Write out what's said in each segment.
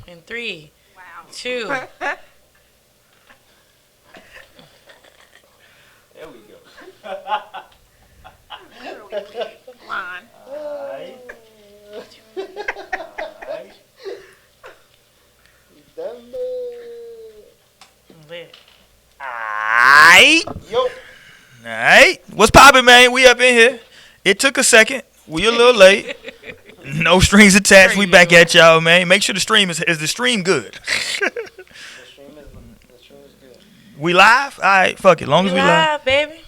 In 3, Wow. 2. There we go. Ron. Alright. Alright. Lit. Alright. Yo. Alright. What's poppin', man? We up in here. It took a second. We a little late. No strings attached. We back at y'all, man. Make sure the stream is the stream good. The stream is good. We live? Alright, fuck it. Long as we live. Baby.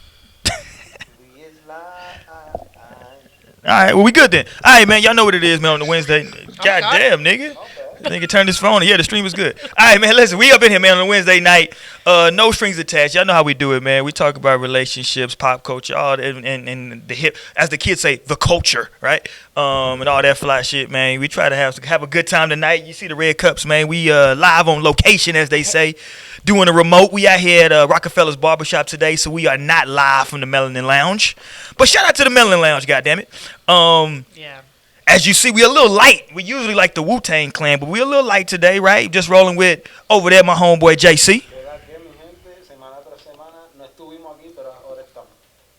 We is live. Alright, well we good then. Alright, man. Y'all know what it is, man, on the Wednesday. God sorry. damn, nigga. Okay. Nigga turn his phone on. Yeah, the stream is good. All right, man. Listen, we up in here, man, on a Wednesday night. No strings attached. Y'all know how we do it, man. We talk about relationships, pop culture, all that, and the hip, as the kids say, the culture, right? And all that fly shit, man. We try to have a good time tonight. You see the red cups, man. We live on location, as they say, doing a remote. We out here at Rockefeller's Barbershop today, so we are not live from the Melanin Lounge. But shout out to the Melanin Lounge, goddammit. Yeah. As you see, we a little light. We usually like the Wu-Tang Clan, but we a little light today, right? Just rolling with, over there, my homeboy, JC. ¿Verdad que, mi gente? Semana tras semana no estuvimos aquí, pero ahora estamos.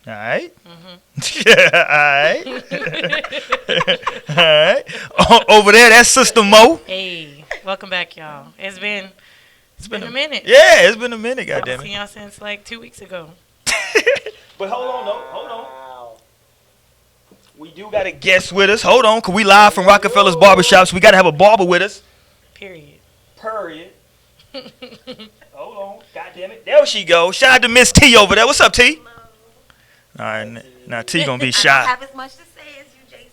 All right. All right. Over there, that's Sister Mo. Hey, welcome back, y'all. It's been a minute. Yeah, it's been a minute, I've goddammit. seen y'all since like 2 weeks ago. But hold on, though. Hold on. Wow. We do got a guest with us. Hold on, because we live from Rockefeller's Barbershop, so we got to have a barber with us. Period. Period. Hold on. Goddammit. There she goes. Shout out to Miss T over there. What's up, T? All right. Now, T going to be I shy. don't have as much to say as you, JC.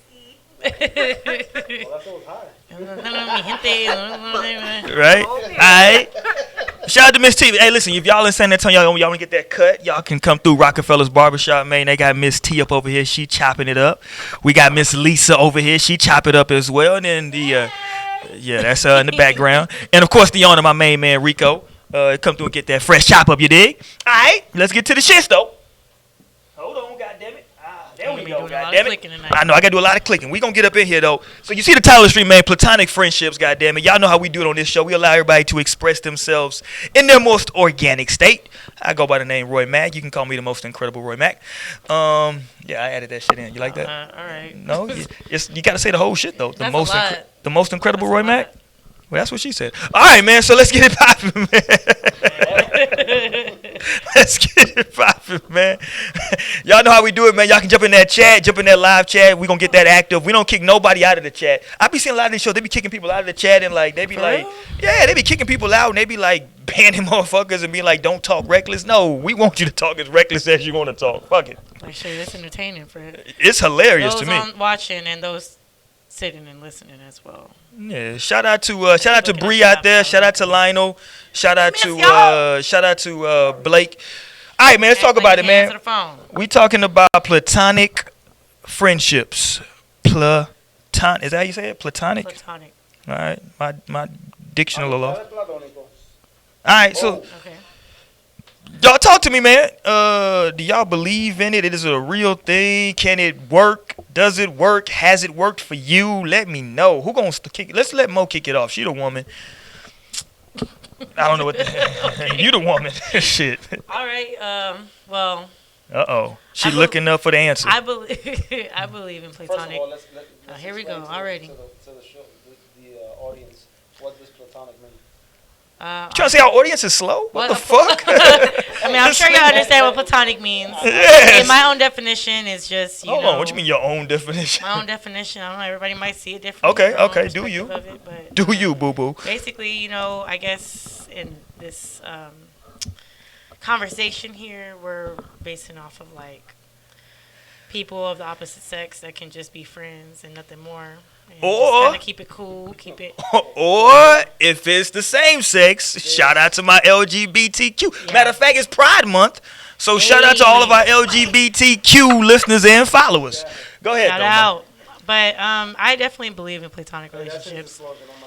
Well, that feels high. Right? All right. Shout out to Miss T. Hey, listen, if y'all in San Antonio, y'all want to get that cut, y'all can come through Rockefeller's Barbershop, man. They got Miss T up over here. She chopping it up. We got Miss Lisa over here. She chop it up as well. And then yeah, that's in the background. And, of course, the owner, my main man, Rico. Come through and get that fresh chop up, you dig? All right. Let's get to the shit, though. Hold on, goddammit. There we go, goddammit. I know, I got to do a lot of clicking. We going to get up in here, though. So you see the title of the stream, man, Platonic Friendships, goddammit. Y'all know how we do it on this show. We allow everybody to express themselves in their most organic state. I go by the name Roy Mack. You can call me the most incredible Roy Mack. Yeah, I added that shit in. You like that? All right. No? You got to say the whole shit, though. That's a lot. The most incredible That's Roy a Mack? lot. Well, that's what she said. All right, man, so let's get it popping, man. Let's get it popping, man. Y'all know how we do it, man. Y'all can jump in that chat, jump in that live chat. We going to get that active. We don't kick nobody out of the chat. I be seeing a lot of these shows. They be kicking people out of the chat and, like, they be like, yeah, they be kicking people out and they be, like, banning motherfuckers and be like, don't talk reckless. No, we want you to talk as reckless as you want to talk. Fuck it. Like, shit, it's entertaining for It's hilarious those to me. on watching and those sitting and listening as well. Yeah, shout out to Bree out there. Shout out to Lionel. Shout out to Blake. All right, man, let's talk about it, man. Answer the phone. We talking about platonic friendships. Is that how you say it? Platonic. Platonic. All right, my dictionary a little off. Platónico. All right, so Okay. y'all talk to me, man. Do y'all believe in it? Is it a real thing? Can it work? Does it work? Has it worked for you? Let me know. Who gonna kick it? Let's let Mo kick it off. She the woman. I don't know what the you the woman. Shit. All right. Well, Uh-oh. She looking up for the answer. I believe in First of platonic. all, let's Here we go, explain already. to the show, the audience, what does platonic mean? Trying to say our audience is slow? What the fuck? I mean, I'm sure you understand what platonic means. Yes. And my own definition is just, you Hold know. on. What you mean your own definition? My own definition. I don't know. Everybody might see it differently. Okay, their own okay. Do you? perspective of it, but, Do you, boo-boo? Basically, you know, I guess in this conversation here, we're basing off of, like, people of the opposite sex that can just be friends and nothing more. And Or- kind of keep it cool, keep it. Or if it's the same sex, shout out to my LGBTQ. Yeah. Matter of fact, it's Pride Month. So shout out to all of our LGBTQ listeners and followers. Go ahead, Shout though, out. But I definitely believe in platonic That's his relationships. slogan, not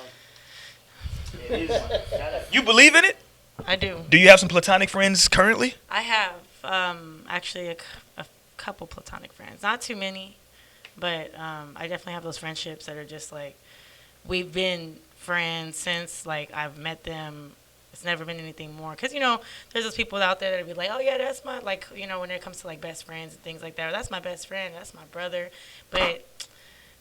mine. man. You believe in it? I do. Do you have some platonic friends currently? I have actually a couple platonic friends. Not too many, but I definitely have those friendships that are just like we've been friends since like I've met them. It's never been anything more. Cause you know, there's those people out there that be like, oh yeah, that's my like you know when it comes to like best friends and things like that. Or, that's my best friend. That's my brother. But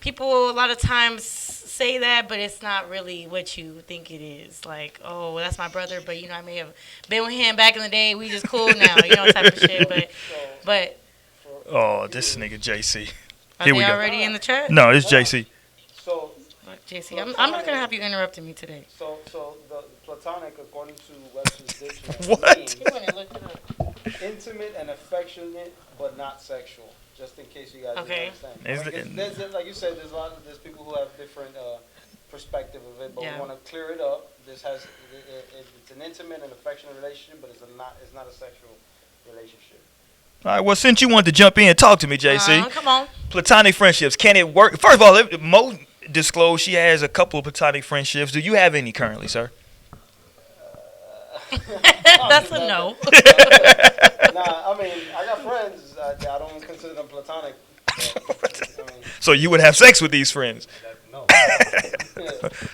people a lot of times say that, but it's not really what you think it is. Like, oh, well, that's my brother, but you know, I may have been with him back in the day. We just cool now, you know, type of shit. But Oh, this nigga JC. are Here we they go. already in the chat? No, it's JC. So, Look, JC, I'm not gonna have you interrupting me today. so the platonic, according to Webster's dictionary, What? means You went and looked it up. intimate and affectionate, but not sexual. Just in case you guys Okay. didn't Is understand. it- Like you said, there's people who have different perspective of it, but Yeah. we want to clear it up. This has it's an intimate and affectionate relationship, but it's not a sexual relationship. All right, well, since you wanted to jump in, talk to me, JC. Come on. Platonic friendships, can it work? First of all, Mo disclosed she has a couple of platonic friendships. Do you have any currently, sir? That's a no. Nah, I mean, I got friends. I don't consider them platonic. But, I mean, So you would have sex with these friends. no.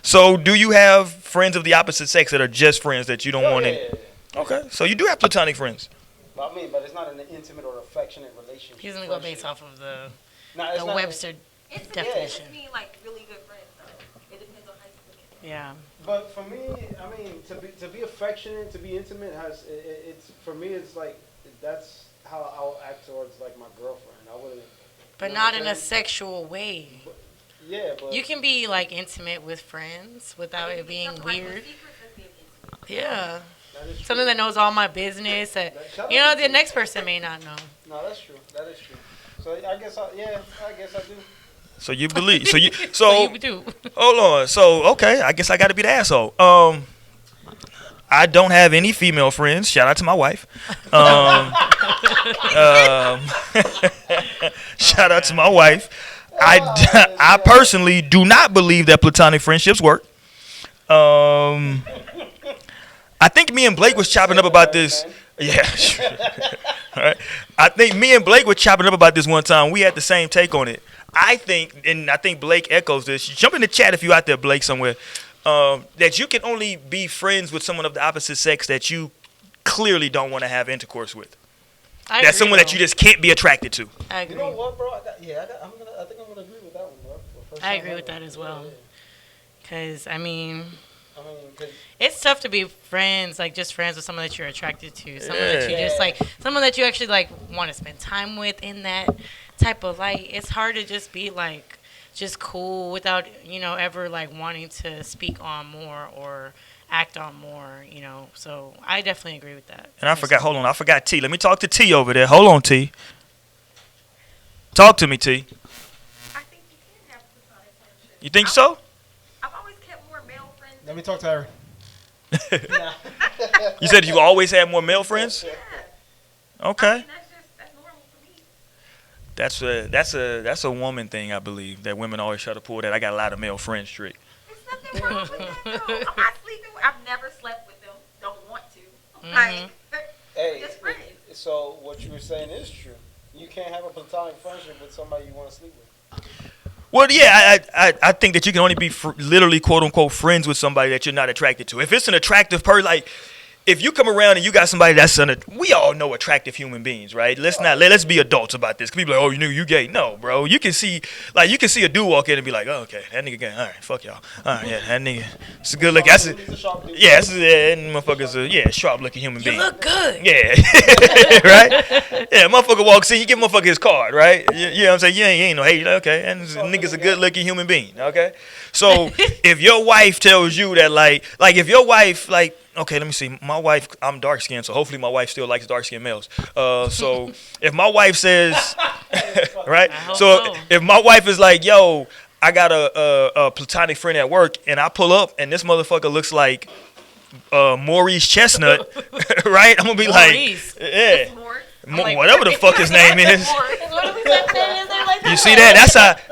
So do you have friends of the opposite sex that are just friends that you don't want yeah, in? yeah, yeah. Okay, so you do have platonic friends. But I mean, but it's not an intimate or affectionate relationship. He's gonna go based off of the Nah, it's not- Webster It's definition. just mean like really good friends though. It depends on how you look at it. Yeah. But for me, I mean, to be affectionate, to be intimate it's for me. It's like that's how I'll act towards like my girlfriend. I wouldn't. But you know what not I'm in a saying? sexual way. Yeah, but You can be like intimate with friends without it being weird. Yeah. that is true. Something that knows all my business that you know the next person may not know. No, that's true. That is true. So I guess I do. So you believe? So you? So you do. Hold on. So okay, I guess I got to be the asshole. I don't have any female friends. Shout out to my wife. Shout out to my wife. I personally do not believe that platonic friendships work. I think me and Blake was chopping up about this. Yeah, sure. All right. I think me and Blake were chopping up about this one time. We had the same take on it. I think, and I think Blake echoes this. Jump in the chat if you're out there, Blake, somewhere. That you can only be friends with someone of the opposite sex that you clearly don't want to have intercourse with. That's someone that you just can't be attracted to. I You agree. know what, bro? I think I'm gonna agree with that one, bro. First I time agree with ever. that as well. Yeah, Cause I mean, yeah. I mean, 'cause it's tough to be friends, like just friends with someone that you're attracted to, someone that you Yeah. just like, someone that you actually like want to spend time with in that type of light. It's hard to just be like just cool without ever like wanting to speak on more or act on more. So I definitely agree with that. And I forgot T. Let me talk to T over there. Hold on, T. Talk to me, T. I think you can have platonic friendships. You think so? I've always kept more male friends. Let me talk to Harry. You said you always had more male friends? Yeah. Okay. I mean, that's normal for me. That's a woman thing, I believe. That women always try to pull that I got a lot of male friends trick. There's nothing wrong with that though. I'm not sleeping with, I've never slept with them. Don't want to. Like, Hey, just friends. so what you were saying is true. You can't have a platonic friendship with somebody you want to sleep with. Well, yeah, I think that you can only be literally quote unquote friends with somebody that you're not attracted to. If it's an attractive person, like if you come around and you got somebody that's we all know attractive human beings, right? Let's be adults about this. People are like, oh, you gay? No, bro. You can see a dude walk in and be like, oh, okay, that nigga gay. All right, fuck y'all. All right, yeah, that nigga. It's a good look. He's a sharp dude. Yeah, that motherfucker's a sharp looking human You being. look good. Yeah, right? Yeah, motherfucker walks in, you give motherfucker his card, right? You know what I'm saying? You ain't no hate, okay? And this nigga's a good looking human being, okay? So if your wife tells you that, like if your wife, okay, let me see. My wife, I'm dark skinned, so hopefully my wife still likes dark skinned males. So if my wife says, right? hope So so. if my wife is like, yo, I got a platonic friend at work, and I pull up, and this motherfucker looks like Maurice Chestnut, right? I'm gonna be Maurice. like, yeah, More. like, whatever the fuck his name is. What are we saying? Is there like You see that?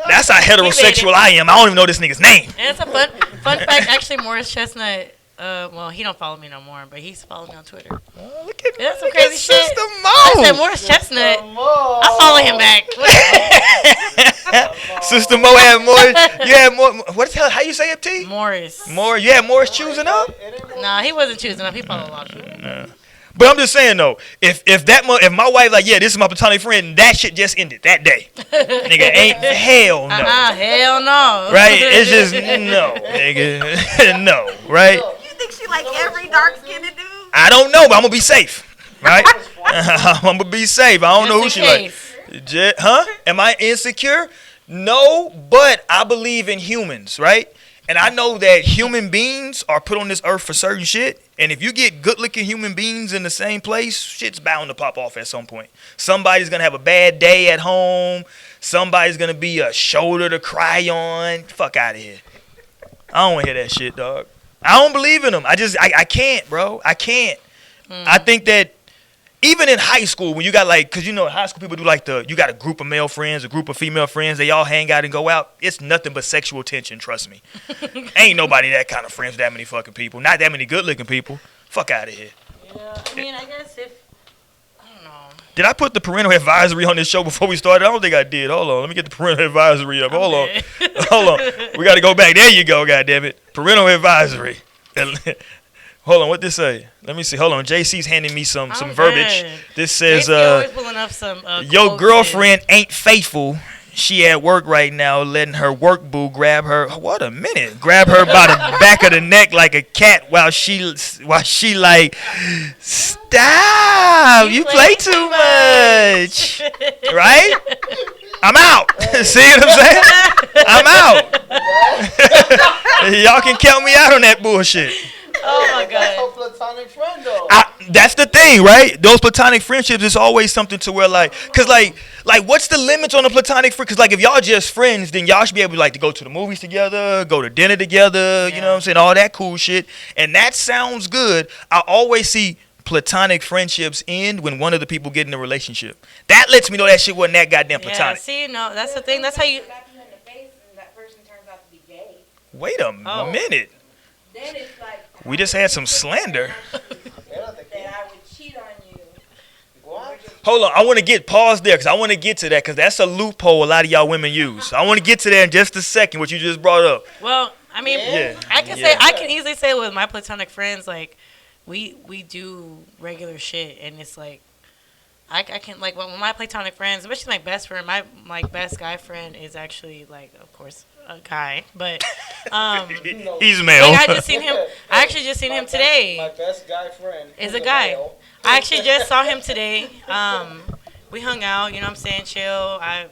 That's how heterosexual I am. I don't even know this nigga's name. And it's a fun fact. Actually, Morris Chestnut. Well, he don't follow me no more, but he's following me on Twitter. Look at That's some look at crazy shit. Sister I said Mo. Morris Chestnut. Come on. I follow him back. Sister Mo had more. You had more. What the hell? How you say it, T? Morris. More. You had Morris choosing up. Nah, he wasn't choosing up. He followed a lot of people. Nah. But I'm just saying though, if my wife like, yeah, this is my platonic friend, that shit just ended that day. Nigga, ain't hell no. Hell no. Right? It's just no, nigga, no. Right? You think she like every dark skinned dude? I don't know, but I'm gonna be safe. Right? I'm gonna be safe. I don't know who she like. Huh? Am I insecure? No, but I believe in humans, right? And I know that human beings are put on this earth for certain shit. And if you get good-looking human beings in the same place, shit's bound to pop off at some point. Somebody's going to have a bad day at home. Somebody's going to be a shoulder to cry on. Fuck out of here. I don't want to hear that shit, dog. I don't believe in them. I can't, bro. I can't. I think that even in high school, when you got like, because you know, in high school people do like you got a group of male friends, a group of female friends, they all hang out and go out. It's nothing but sexual tension, trust me. Ain't nobody that kind of friends with that many fucking people. Not that many good looking people. Fuck out of here. Yeah, I mean, I guess I don't know. Did I put the parental advisory on this show before we started? I don't think I did. Hold on. Let me get the parental advisory up. Hold on. Hold on. We got to go back. There you go, goddammit. Parental advisory. Hold on, what this say? Let me see. Hold on, JC's handing me some verbiage. This says, always pulling up some your girlfriend ain't faithful. She at work right now, letting her work boo grab her. What a minute! Grab her by the back of the neck like a cat while she like, stop! You play too much, right? I'm out. See what I'm saying? I'm out. Y'all can count me out on that bullshit. Oh my God. That's her platonic friend though. That's the thing, right? Those platonic friendships is always something to where like, cause like what's the limits on a platonic friend? Cause like if y'all just friends, then y'all should be able to like to go to the movies together, go to dinner together, you know what I'm saying? All that cool shit. And that sounds good. I always see platonic friendships end when one of the people get in a relationship. That lets me know that shit wasn't that goddamn platonic. Yeah, see, no, that's the thing. That's how you. Slap you in the face and that person turns out to be gay. Wait a minute. Then it's like We just had some slander. that I would cheat on you. What? Hold on, I want to get paused there because I want to get to that because that's a loophole a lot of y'all women use. I want to get to that in just a second, what you just brought up. Well, I mean, Yeah. I can easily say with my platonic friends, like, we do regular shit, and it's like, I can, like, when my platonic friends, especially my best friend, my like best guy friend is actually, like, of course, a guy, but He's male. like, I actually just seen him today. My best guy friend Is a guy. male. I actually just saw him today. We hung out, you know what I'm saying, chill. I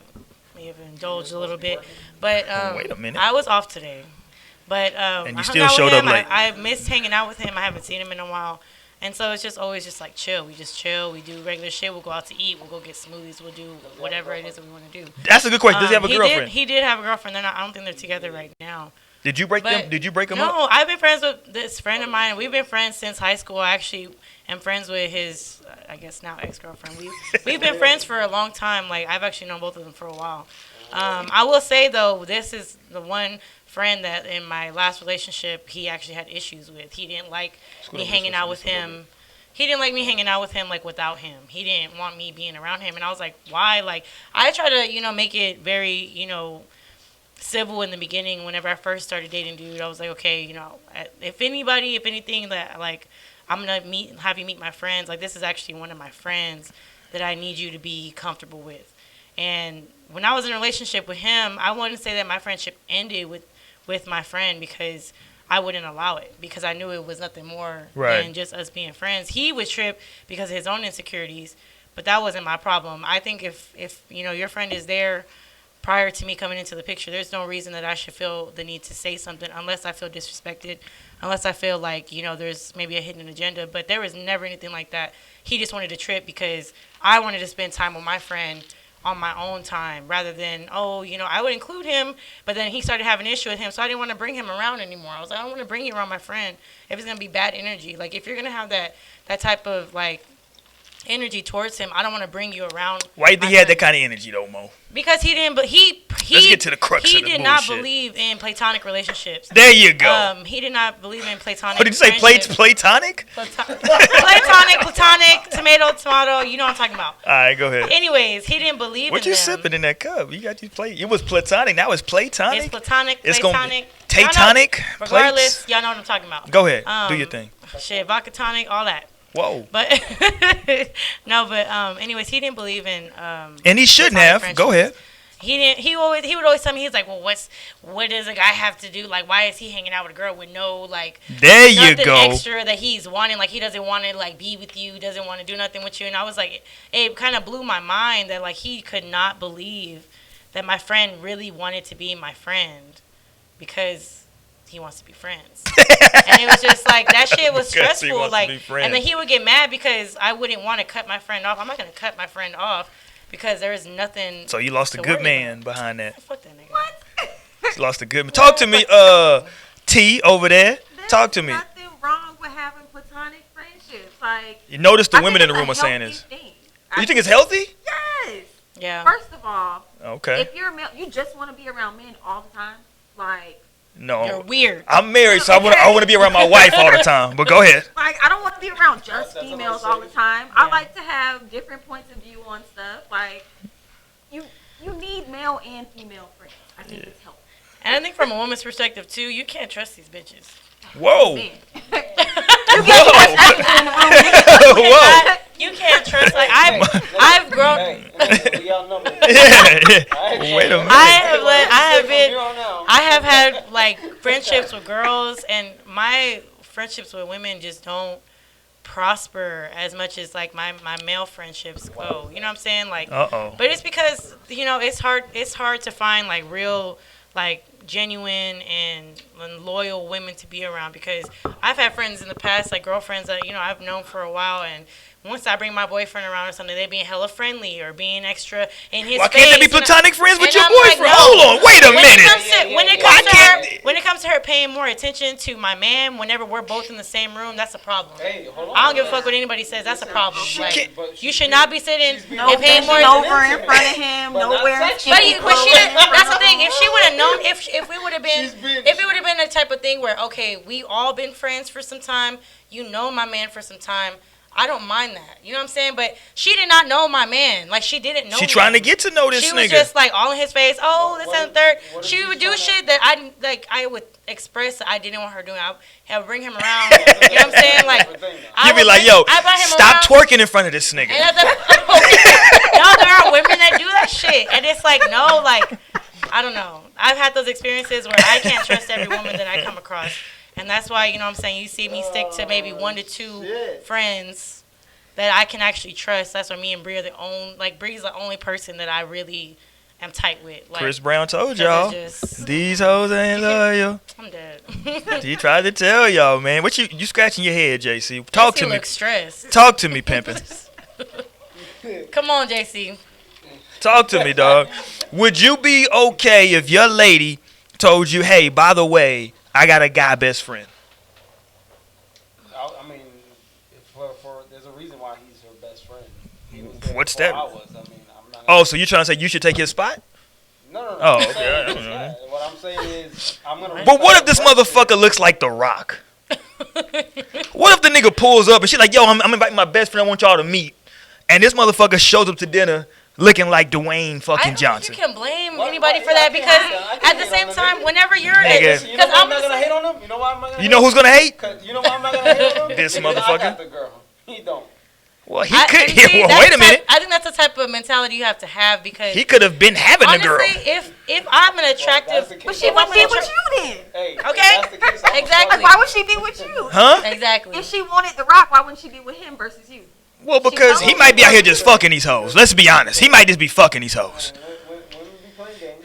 may have indulged a little bit, but Wait a minute. I was off today. But And you I still hung out showed with up him. late. I missed hanging out with him. I haven't seen him in a while. And so it's just always just like chill. We just chill. We do regular shit. We'll go out to eat. We'll go get smoothies. We'll do whatever it is that we want to do. That's a good question. Does he have a girlfriend? He did have a girlfriend. I don't think they're together right now. Did you break them? Did you break them up? No, I've been friends with this friend of mine. We've been friends since high school. I actually am friends with his, I guess now ex-girlfriend. We've been friends for a long time. Like, I've actually known both of them for a while. I will say though, this is the one friend that in my last relationship he actually had issues with. He didn't like me hanging out with him. He didn't like me hanging out with him, like, without him. He didn't want me being around him. And I was like, why? Like, I try to, make it very, civil in the beginning. Whenever I first started dating dude, I was like, okay, if anything that, like, I'm going to have you meet my friends. Like, this is actually one of my friends that I need you to be comfortable with. And when I was in a relationship with him, I wouldn't say that my friendship ended with my friend because I wouldn't allow it, because I knew it was nothing more than just us being friends. He would trip because of his own insecurities, but that wasn't my problem. I think if your friend is there prior to me coming into the picture, there's no reason that I should feel the need to say something unless I feel disrespected, unless I feel like, there's maybe a hidden agenda. But there was never anything like that. He just wanted to trip because I wanted to spend time with my friend on my own time rather than, I would include him, but then he started having an issue with him, so I didn't want to bring him around anymore. I was like, I don't want to bring you around my friend if it's going to be bad energy. Like, if you're going to have that type of, like, energy towards him. I don't want to bring you around. Why do you my think he had that friends. kind of energy though, Mo? Because he didn't. But he Let's get to the crux he of the did not bullshit. believe in platonic relationships. There you go. He did not believe in platonic. What did you say? friendships. Platonic? Platonic, tomato. You know what I'm talking about. All right, go ahead. Anyways, he didn't believe What in you them. sipping in that cup? You got these plate. It was platonic. Now it's platonic. It's platonic, It's gonna platonic. be Tatonic. Regardless, Plates? y'all know what I'm talking about. Go ahead. Do your thing. Shit, vodka tonic, all that. Whoa. But no, but anyways, he didn't believe in And he shouldn't platonic have. Go friendships. ahead. He would always tell me, he's like, well, what does a guy have to do? Like, why is he hanging out with a girl with no like There you nothing go. extra that he's wanting? Like, he doesn't want to like be with you, doesn't want to do nothing with you. And I was like, it kind of blew my mind that like he could not believe that my friend really wanted to be my friend because he wants to be friends. And it was just like that shit was Because he stressful. wants to Like, be friends. and then he would get mad because I wouldn't want to cut my friend off. I'm not gonna cut my friend off because there is nothing. So you lost a to good worry man behind that. Fuck that nigga. What? You lost a good man. Talk to me, T over there. Talk to me. There's nothing wrong with having platonic friendships. Like, You notice the I women think in the it's room a are saying healthy this. thing. You think it's healthy? Yes. Yeah. First of all, Okay. if you're a male, you just want to be around men all the time. Like, You're No. weird. I'm married, so I want to be around my wife all the time. But go ahead. I don't want to be around just That's females what I all the time. I Yeah. like to have different points of view on stuff. Like, you need male and female friends. I think it's helpful. And I think from a woman's perspective too, you can't trust these bitches. Whoa. Men. Whoa. You can't trust. Like I've grown. Hey, y'all know me. Yeah. Wait a minute. I have had like friendships with girls, and my friendships with women just don't prosper as much as like my male friendships go. You know what I'm saying? Like, Uh-oh. but it's because it's hard to find like real like genuine and loyal women to be around, because I've had friends in the past, like girlfriends that I've known for a while, and once I bring my boyfriend around or something, they being hella friendly or being extra in his Why face. can't they be platonic friends with and your I'm like, boyfriend? no. Hold on. Wait a minute. When it comes to her paying more attention to my man, whenever we're both in the same room, that's a problem. Hey, hold on. I don't give a fuck what anybody says. That's a problem. Like, can't- you should not be sitting No and paying more. bending over in front of him. But No not wearing sexually. But skinny she clothes. didn't. That's the thing. If she would have known, if we would have been, She's been- if it would have been the type of thing where okay, we all been friends for some time, my man for some time, I don't mind that. You know what I'm saying? But she did not know my man. Like, she didn't know. She me. trying to get to know this She nigga. was just like all in his face. Oh, this and the third. what if She she's would do trying shit that I would express that I didn't want her doing. I would bring him around. You know what I'm saying? Like, I You be would like, bring- yo, I brought him stop around, twerking in front of this nigga. and no, there are women that do that shit, and it's like, no, like, I don't know. I've had those experiences where I can't trust every woman that I come across, and that's why what I'm saying, you see me stick to maybe 1 to 2 shit. friends that I can actually trust. That's why me and Bree are Bree's the only person that I really am tight with. Like, Chris Brown told 'cause y'all, it's just- these hoes ain't loyal. I'm dead. He tried to tell y'all, man. What you scratching your head, JC? Talk to JC me. looks stressed. Talk to me, pimpin'. Come on, JC. Talk to me, dog. Would you be okay if your lady told you, hey, by the way, I got a guy best friend? I mean, for there's a reason why he's her best friend. He was there What's before that? I was. I mean, I'm not. Oh, so you're trying to say you should take his spot? No. Oh, I'm okay. saying is, yeah, what I'm saying is, I'm gonna. But what if this motherfucker looks like The Rock? What if the nigga pulls up and she's like, yo, I'm inviting my best friend, I want y'all to meet. And this motherfucker shows up to dinner looking like Dwayne I fucking don't Johnson. think you can blame Why- anybody why- for that, I can't because hate on- I can't at the hate same on the time, nigga. whenever you're Nigga. You know why I'm not I'm gonna hate on him? You know why I'm not gonna hate You know who's gonna hate? You know why I'm not gonna hate on him? This Because I motherfucker. got the girl. He don't. Well, he I- could. and see, Well, that's wait a the minute. type- I think that's the type of mentality you have to have, because He could have been having a girl. honestly, if I'm an attractive, that's the But case. she If I'm would be an with attra- you then. Hey, if Okay. that's the case, I'm Exactly. Like, why would she be with you? Huh? exactly. If she wanted The Rock, why wouldn't she be with him versus you? Well, because he might be out here just fucking these hoes. Let's be honest. He might just be fucking these hoes. Women be playing games.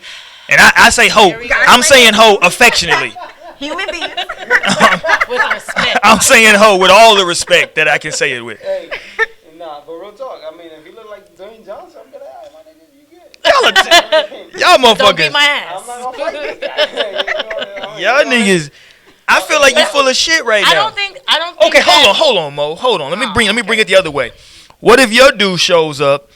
And I say hoe. Here we go. I'm saying hoe affectionately. Human beings. With respect. I'm saying hoe with all the respect that I can say it with. Hey, nah, but real talk. I mean, if you look like Dwayne Johnson, I'm gonna, my nigga, you good. Y'all Don't beat motherfuckers. my I'm not ass. gonna fight this guy. Y'all niggas. I feel like you full of shit right now. I don't think. Okay, hold on, Mo. Hold on. Let me bring it the other way. What if your dude shows up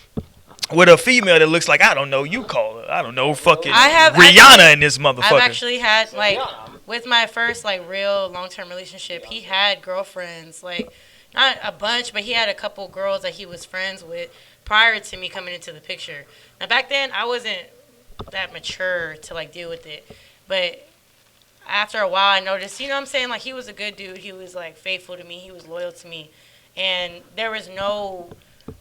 with a female that looks like, I don't know, you call her, I don't know, fucking Rihanna in this motherfucker? I've actually had, like, with my first, like, real long-term relationship, he had girlfriends, like, not a bunch, but he had a couple girls that he was friends with prior to me coming into the picture. Now, back then, I wasn't that mature to, like, deal with it. But after a while, I noticed, you know what I'm saying? Like, he was a good dude. He was, like, faithful to me. He was loyal to me. And there was no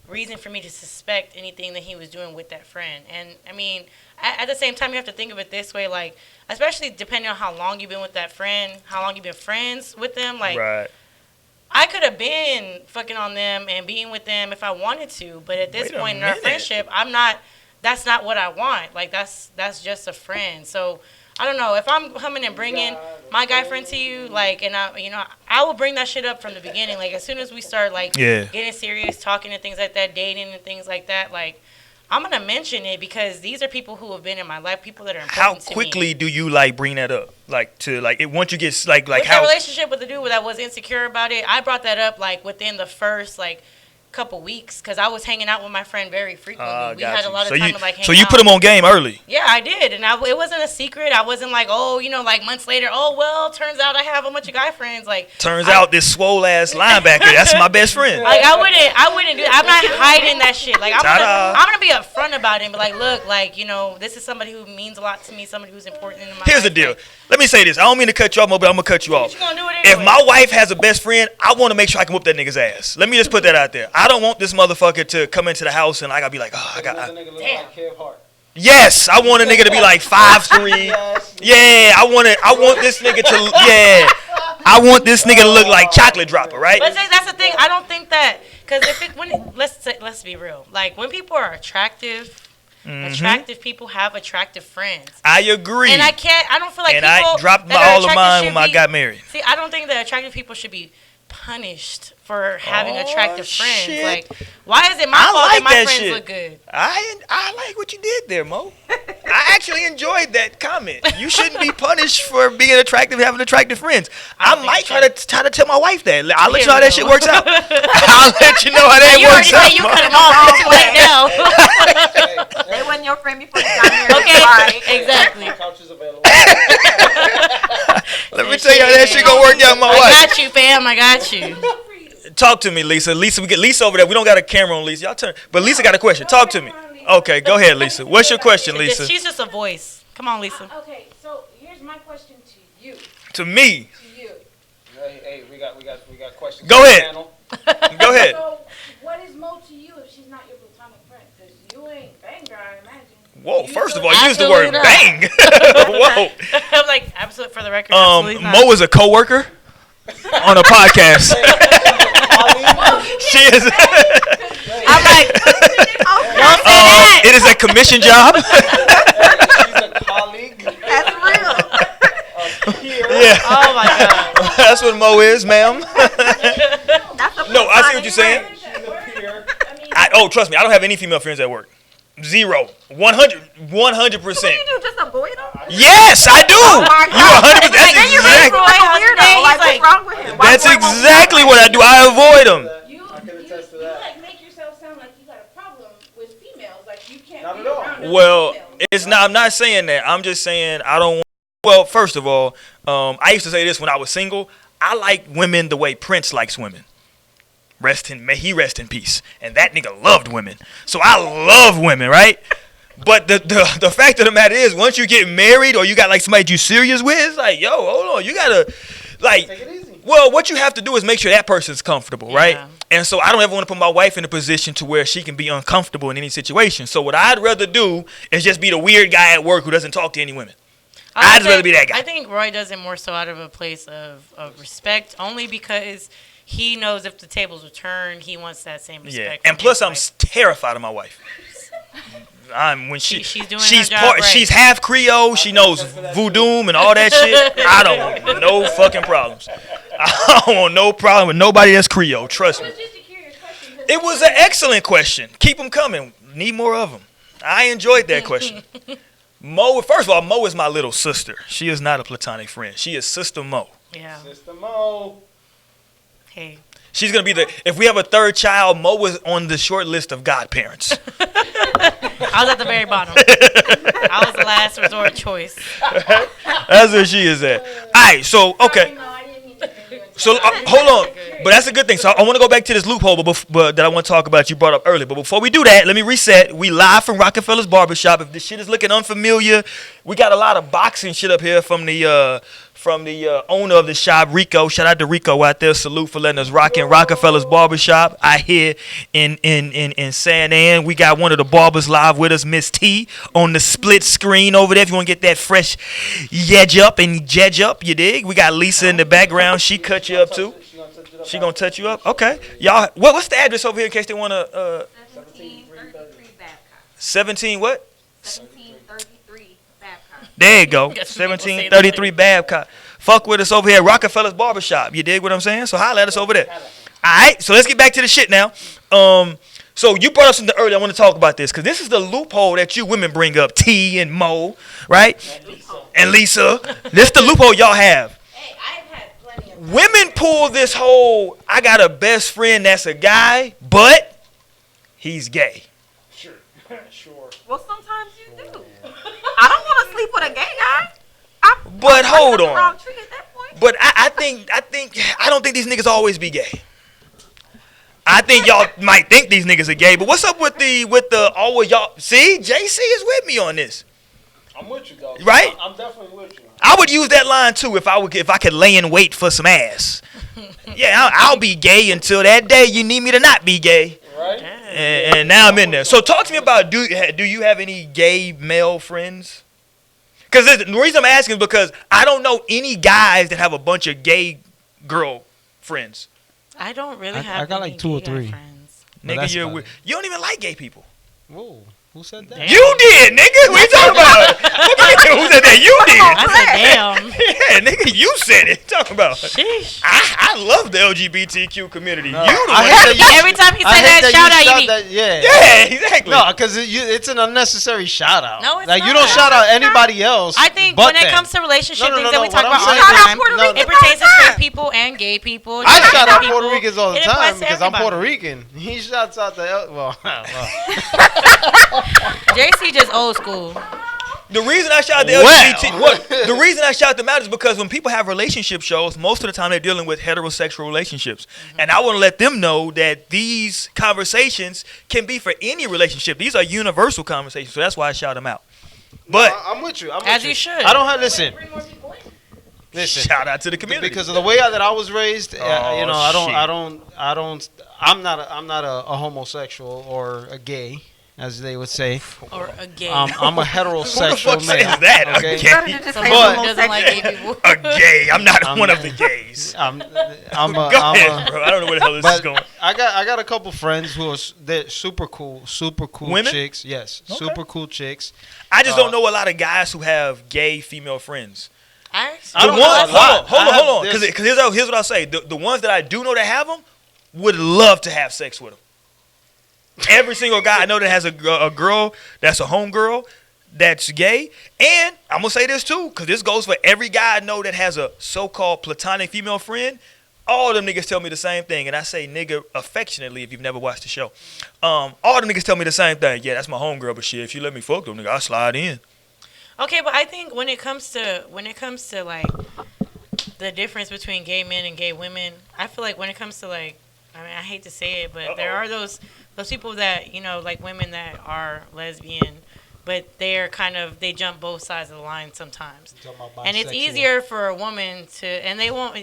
reason for me to suspect anything that he was doing with that friend. And, I mean, at the same time, you have to think of it this way, like, especially depending on how long you've been with that friend, how long you've been friends with them. Like, Right. I could have been fucking on them and being with them if I wanted to. But at this point in our friendship, that's not what I want. Like, that's just a friend. So, I don't know. If I'm coming and bringing my guy friend to you, like, and I will bring that shit up from the beginning. Like, as soon as we start, like, getting serious, talking and things like that, dating and things like that, like, I'm going to mention it because these are people who have been in my life, people that are important to me. How quickly do you, like, bring that up? Like, to, like, once you get, like with how? With the relationship with the dude that was insecure about it, I brought that up, like, within the first, like, couple weeks because I was hanging out with my friend very frequently. We had a lot of time to, like, hang out. So you put him on game early? Yeah, I did. And it wasn't a secret. I wasn't like, oh, like, months later, oh, well, turns out I have a bunch of guy friends. Like, turns out this swole ass linebacker, that's my best friend. Like, I wouldn't do that. I'm not hiding that shit. Like, I'm gonna be upfront about it and be like, look, like, this is somebody who means a lot to me, somebody who's important in my life. Here's the deal. Let me say this. I don't mean to cut you off, Mo, but I'm gonna cut you off. But you gonna do it anyway. If my wife has a best friend, I want to make sure I can whoop that nigga's ass. Let me just put that out there. I don't want this motherfucker to come into the house and I gotta be like, oh, I got. Yes, I want a nigga to be like 5'3". Yeah, I want this nigga to. Yeah, I want this nigga to look like Chocolate Dropper, right? But that's the thing. I don't think that because let's be real. Like, when people are attractive. Attractive people have attractive friends. I agree. And I don't feel like and people I dropped all of mine when I got married. See, I don't think that attractive people should be punished for having attractive friends. Shit. Like, why is it my fault that my friends look good? I like what you did there, Mo. I actually enjoyed that comment. You shouldn't be punished for being attractive, having attractive friends. I might try to tell my wife that. I'll let you know how that shit works out. I'll let you know how that works out. You cut them off right now. They wasn't your friend before you got married. Okay, exactly. Couch is available. Let me tell you how that shit gonna work out, my wife. I got you, fam. I got you. Talk to me, Lisa. Lisa, we get Lisa over there. We don't got a camera on Lisa. Y'all turn. But Lisa got a question. Talk to me. Okay, go ahead, Lisa. What's your question, Lisa? She's just a voice. Come on, Lisa. Okay, so here's my question to you. To me. To you. Hey, we got questions. Go ahead. Go ahead. So, what is Mo to you if she's not your platonic friend? Because you ain't banged her, I imagine. Whoa, first of all, use the word bang. Whoa. I'm like, absolute for the record. Absolutely not. Mo is a coworker on a podcast. She is. I'm like, don't say that. It is a commission job. She's a colleague. That's real. Yeah. Oh my God. That's what Mo is, ma'am. That's a No, I see what you're saying. She's a peer. Trust me, I don't have any female friends at work. Zero. 100%. What do you do? Just avoid them? Yes, I do. You 100%. That's Then you exactly. like a weirdo. Like, what's wrong with him? That's exactly what I do. I avoid them. You attest to you that. like make yourself sound like you got a problem with females. Like, you can't Not be at all. around other Well, females. it's not. I'm not saying that. I'm just saying I don't. Well, first of all, I used to say this when I was single. I like women the way Prince likes women. May he rest in peace. And that nigga loved women. So I love women, right? But the fact of the matter is, once you get married or you got like somebody you serious with, it's like, yo, hold on, you gotta like. Take it easy. Well, what you have to do is make sure that person's comfortable, right? Yeah. And so I don't ever want to put my wife in a position to where she can be uncomfortable in any situation. So what I'd rather do is just be the weird guy at work who doesn't talk to any women. I'd rather be that guy. I think Roy does it more so out of a place of respect, only because he knows if the tables are turned, he wants that same respect. Yeah, and plus I'm terrified of my wife. She's doing her job right. She's half Creole. She knows voodoo and all that shit. I don't want no fucking problems. I don't want no problem with nobody that's Creole. Trust me. It was just a curious question. It was an excellent question. Keep them coming. Need more of them. I enjoyed that question. Mo, first of all, Mo is my little sister. She is not a platonic friend. She is Sister Mo. Yeah. Sister Mo. Hey. She's gonna be if we have a third child, Mo was on the short list of godparents. I was at the very bottom. I was the last resort choice. That's where she is at. All right, so okay. No, I didn't mean to bring you into So that. hold on, but that's a good thing. So I want to go back to this loophole, but that I want to talk about. You brought up earlier, but before we do that, let me reset. We live from Rockefeller's Barbershop. If this shit is looking unfamiliar, we got a lot of boxing shit up here from the owner of the shop, Rico. Shout out to Rico out there. Salute for letting us rock in Rockefeller's Barbershop. I here in San Ann. We got one of the barbers live with us, Miss T, on the split screen over there. If you want to get that fresh yedge up and jedge up, you dig? We got Lisa in the background. She cut you up too. She gonna touch you up? Okay. Y'all, what's the address over here in case they want to 1733 Babcock. 17 what? 1733 Babcock. There you go. Guess what people say 1733 Babcock. Fuck with us over here at Rockefeller's Barbershop. You dig what I'm saying? So holla at us over there. All right. So let's get back to the shit now. So you brought up something earlier. I want to talk about this because this is the loophole that you women bring up. T and Mo, right? And Lisa. This is the loophole y'all have. Hey, I've had plenty of Women pull this whole, I got a best friend that's a guy, but he's gay. Sure. Well, sometimes you do. I don't want to sleep with a gay guy. But hold I'm on. wrong tree at that point. But I don't think these niggas always be gay. I think y'all might think these niggas are gay, but what's up with the always y'all? See, JC is with me on this. I'm with you, though. Right? I'm definitely with you. I would use that line too if I could lay in wait for some ass. Yeah, I'll be gay until that day you need me to not be gay. Right? And now I'm in there. So talk to me about do you have any gay male friends? Because the reason I'm asking is because I don't know any guys that have a bunch of gay girl friends. I don't really I have got any like 2 or gay 3. friends. But Nigga, that's you're about weird. it. You don't even like gay people. Whoa, who said that? Damn. You did, nigga. What you talking about? Who said that? You did. I said, damn. Yeah, nigga, you said it. Talking about. Sheesh. I love the LGBTQ community. No, You the I one. hate that you- Every time he I say hate that, shout out, shout you need. that- Yeah. Yeah, exactly. No, because it's an unnecessary shout out. No, it's like you not. don't shout out anybody else. I think but when it them. comes to relationship No, things no, that we no, talk what about I'm all the saying is- time, Puerto No, it Ricans pertains to all the straight time. people and gay people. I trans shout out people. Puerto Ricans all the It applies time to because I'm Puerto everybody. Rican. He shouts out the well. JC just old school. The reason I shout the Well. LGBT, the reason I shout them out is because when people have relationship shows, most of the time they're dealing with heterosexual relationships, and I want to let them know that these conversations can be for any relationship. These are universal conversations, so that's why I shout them out. But I'm with you. I'm As with you you should. I don't have listen. Bring more people in. Listen. shout out to the community Because of the way that I was raised, Oh, you know, shit. I'm not a homosexual or a gay, as they would say. Or a gay. I'm a who the heterosexual fuck says man. that? Okay? A Better gay? to just Some say people But- doesn't like gay people. A gay? I'm not I'm one of not- the gays. I'm Go a, ahead, bro. I don't know where the hell this is but going. I got a couple friends who are they're super cool Women? chicks. Yes, Okay. super cool chicks. I just don't know a lot of guys who have gay female friends. I I don't know a lot. Hold on. I have Because here's what I'll say. The ones that I do know that have them would love to have sex with them. Every single guy I know that has a girl that's a homegirl that's gay. And I'm going to say this too, because this goes for every guy I know that has a so-called platonic female friend. All them niggas tell me the same thing. And I say nigga affectionately if you've never watched the show. All them niggas tell me the same thing. Yeah, that's my homegirl, but shit, if you let me fuck them, nigga, I'll slide in. Okay, but I think when it comes to like the difference between gay men and gay women, I feel like when it comes to like, I mean, I hate to say it, but there are those people that, you know, like women that are lesbian, but they're they jump both sides of the line sometimes. And it's easier for a woman to, and they won't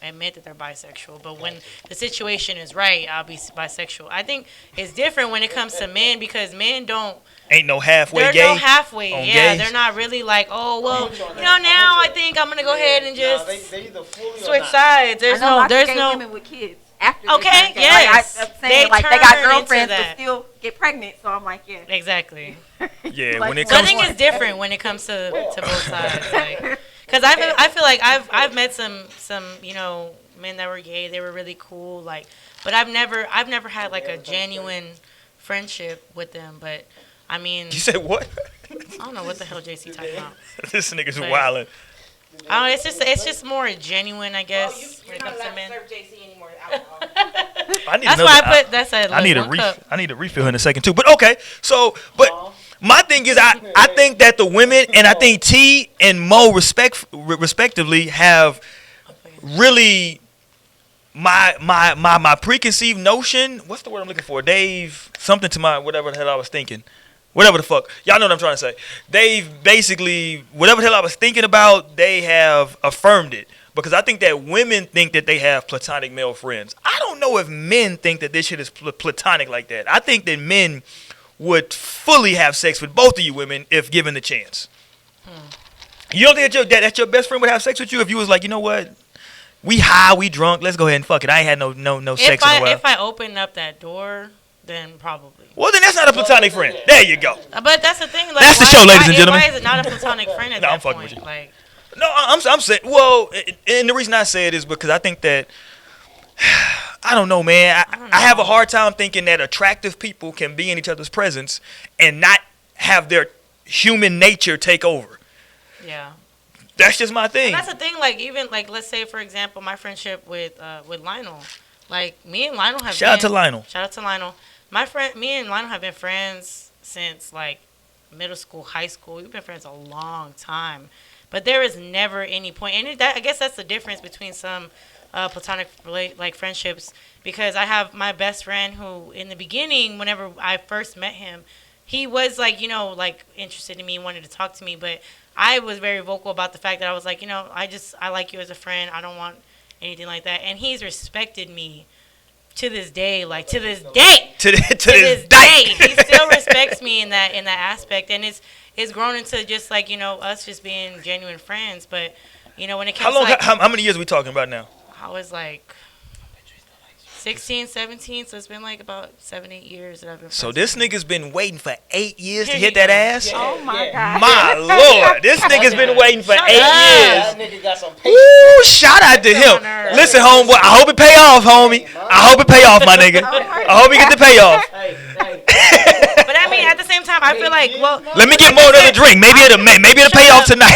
admit that they're bisexual, but when the situation is right, I'll be bisexual. I think it's different when it comes to men because men don't, Ain't no halfway there's gay. no halfway. on Yeah, gays. they're not really like, oh, well, you know, now I think I'm going to go ahead and just They either fully or switch not. sides. There's I know lots no, of there's gay no, women with kids after Okay, they turn gay. yes. Like, I'm saying, They like they turn got into girlfriends that. but still get pregnant. So I'm like, yeah. exactly. Yeah, Like, when it So I comes think it's different when it comes to both sides. Because I feel like I've met some you know men that were gay. They were really cool. Like, but I've never had like a genuine friendship with them. But I mean, You said what? I don't know what the hell JC talking about. This nigga's But- wildin'. I don't know, it's just more genuine, I guess. Well, when you're it not comes to allowed to men. serve JC anymore alcohol. That's why I put that's a I need a one cup. I need a refill in a second too. But okay, so but my thing is I think that the women and I think T and Mo respectively have really my preconceived notion. What's the word I'm looking for? Dave something to my whatever the hell I was thinking. Whatever the fuck. Y'all know what I'm trying to say. They've basically, whatever the hell I was thinking about, they have affirmed it. Because I think that women think that they have platonic male friends. I don't know if men think that this shit is platonic like that. I think that men would fully have sex with both of you women if given the chance. You don't think that your best friend would have sex with you if you was like, you know what? We high, we drunk, let's go ahead and fuck it. I ain't had no sex in a while. If I open up that door, then probably. Well, then that's not a platonic friend. There you go. But that's the thing. Like, That's the show, ladies and gentlemen. Why is it not a platonic friend at No, that I'm fucking point? with you. Like, No, I'm saying, well, and the reason I say it is because I think that, I don't know, man. I have a hard time thinking that attractive people can be in each other's presence and not have their human nature take over. yeah. That's just my thing. And that's the thing. Like, even like, let's say for example, my friendship with Lionel. Like, me and Lionel have. Shout out to Lionel. Shout out to Lionel. Me and Lionel have been friends since like middle school, high school. We've been friends a long time. But there is never any point, and I guess that's the difference between some platonic like friendships. Because I have my best friend who, in the beginning, whenever I first met him, he was like, like interested in me, wanted to talk to me. But I was very vocal about the fact that I was like, I like you as a friend. I don't want anything like that. And he's respected me to this day, like to this day. To this day. He still respects me in that aspect, and it's grown into just like us just being genuine friends. But when it comes How long? to like, How many years are we talking about now? I was like 16, 17, so it's been like about 7-8 years that I've been. So this nigga's been waiting for 8 years to hit that ass. Oh my God. My lord, this nigga's been waiting for 8 years. That nigga got some patience. Ooh, shout out to him. nerves. Listen, homeboy, I hope it pay off, homie. I hope it pay off, my nigga. I hope he get the payoff. Hey, But I mean, at the same time, I feel like, well, Let me get more than a drink. Maybe it'll pay off tonight.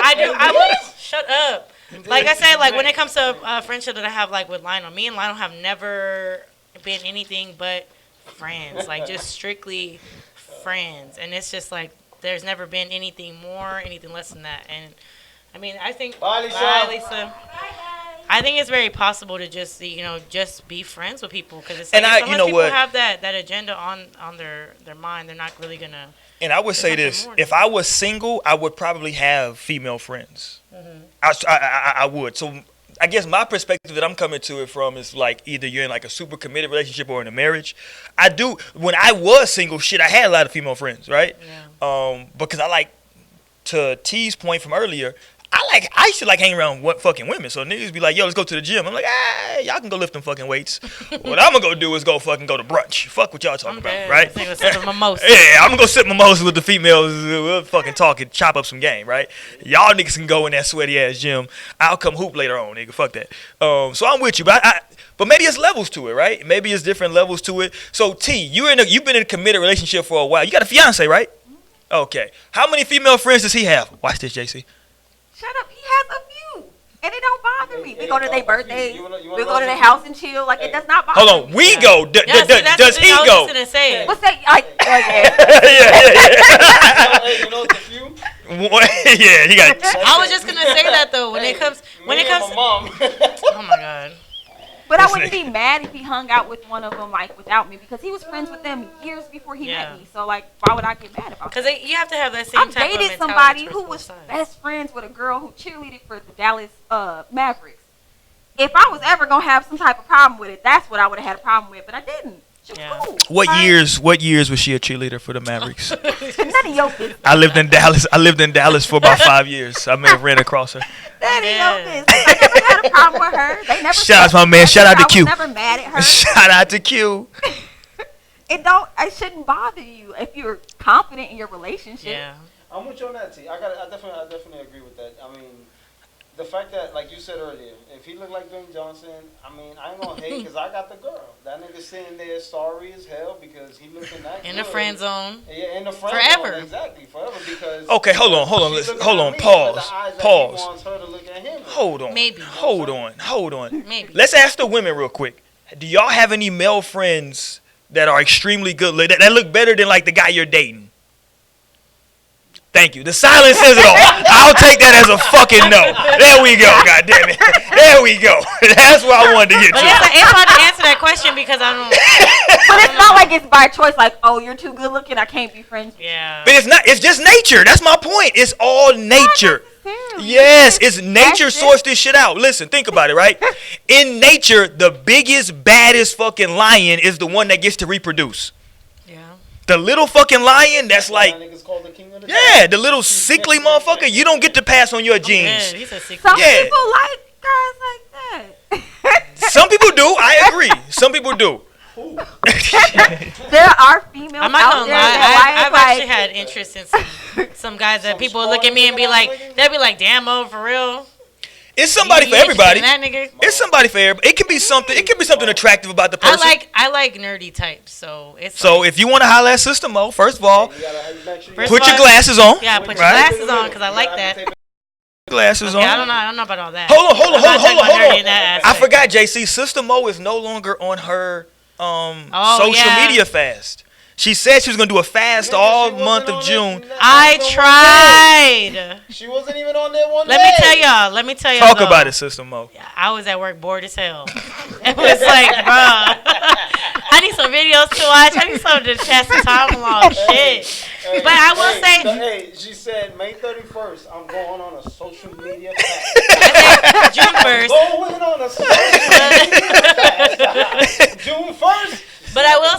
I would shut up. Like I said, like when it comes to friendship that I have like with Lionel, me and Lionel have never been anything but friends, like just strictly friends. And it's just like there's never been anything more, anything less than that. And I mean, I think Bye, Lisa. Bye, Lisa. I think it's very possible to just just be friends with people, because it's like, unless people have that agenda on their mind, they're not really gonna. And I would say this: if I was single, I would probably have female friends. Mm-hmm. I would. So I guess my perspective that I'm coming to it from is like either you're in like a super committed relationship or in a marriage. When I was single, I had a lot of female friends, right? Yeah. Because I like, to T's point from earlier, I used to like hang around fucking women. So niggas be like, yo, let's go to the gym. I'm like, y'all can go lift them fucking weights. What I'm gonna go do is go to brunch. Fuck what y'all talking about, right? Yeah, I'm gonna go sip mimosas with the females. We'll fucking talk and chop up some game, right? Y'all niggas can go in that sweaty ass gym. I'll come hoop later on, nigga. Fuck that. So I'm with you, but maybe it's levels to it, right? Maybe it's different levels to it. So T, you've been in a committed relationship for a while. You got a fiance, right? Okay. How many female friends does he have? Watch this, JC. Shut up. He has a few. And it don't bother me. We go to their birthdays. You wanna We go to their house and chill. Like, it does not bother Hold on. me. We go. Does he I was go? just gonna say. What's that? Yeah. Hey, you know the few? Yeah, he got. I was just gonna say that though. When it comes, my mom. oh my god. But I This wouldn't nigga. be mad if he hung out with one of them, like, without me, because he was friends with them years before he Yeah. met me. So, like, why would I get mad about Because that? you have to have that same I've type of dated mentality somebody towards who both was sides. best friends with a girl who cheerleaded for the Dallas Mavericks. If I was ever gonna have some type of problem with it, that's what I would have had a problem with. But I didn't. She was Yeah. cool. What Fine. years was she a cheerleader for the Mavericks? None of your business. I lived in Dallas for about 5 years. I may have ran across her. None Yeah. of your business. I never had a problem with her. They never. Shout out to my man. Shout out to I Q. was never mad at her. Shout out to Q. It shouldn't bother you if you're confident in your relationship. Yeah. I'm with you on that, T. I definitely agree with that. I mean, the fact that, like you said earlier, if he looked like Dwayne Johnson, I mean, I ain't gonna hate because I got the girl. That nigga sitting there sorry as hell because he looking that In good. the friend zone. Yeah, in the friend Forever. zone. Exactly, forever. Because Okay, hold on, she's looking hold at on, me pause, with the eyes that pause. He wants her to look at him. Hold on. Maybe. Hold on. Maybe. Let's ask the women real quick. Do y'all have any male friends that are extremely good, that look better than like the guy you're dating? Thank you. The silence says it all. I'll take that as a fucking no. There we go. God damn it. There we go. That's what I wanted to get But to. it's hard to answer that question because I don't. But it's not like it's by choice. Like, oh, you're too good looking. I can't be friends with you. Yeah. But it's not. It's just nature. That's my point. It's all nature. Necessarily. Yes, it's nature That's sorts this shit out. Listen, think about it, right? In nature, the biggest, baddest fucking lion is the one that gets to reproduce. Yeah. The little fucking lion that's like, That nigga's called the king of the yeah, the little sickly motherfucker, you don't get to pass on your genes. Yeah, he's a sick. Some Yeah. people like guys like that. Some people do. I agree. Some people do. There are females I'm not out gonna there lie. that I've like, actually had interest in some guys that people look at me and be like, they'll be like, "Damn, oh, for real." It's somebody You for everybody. interested in that nigga. It's somebody for everybody. It can be something. It can be something attractive about the person. I like nerdy types, so it's. So like, if you want to holler at Sister Mo, first of all, You gotta make sure you First put of your all- glasses on. yeah, put your Right? glasses on because I like that. Glasses Okay, on. I don't know about all that. Hold on. I'm not talking about nerdy in that I aspect. forgot, JC. Sister Mo is no longer on her Oh, social yeah. media fast. She said she was gonna do a fast all month of June. I tried. She wasn't even on there one Let day. me tell y'all. Talk though. about it, Sister Mo. I was at work bored as hell. It was like, bruh, I need some videos to watch. I need something to pass the time along. Shit. But I will say, Hey, she said May 31st, I'm going on a social media fast. June 1st. Going on a social media fast. June 1st. But I will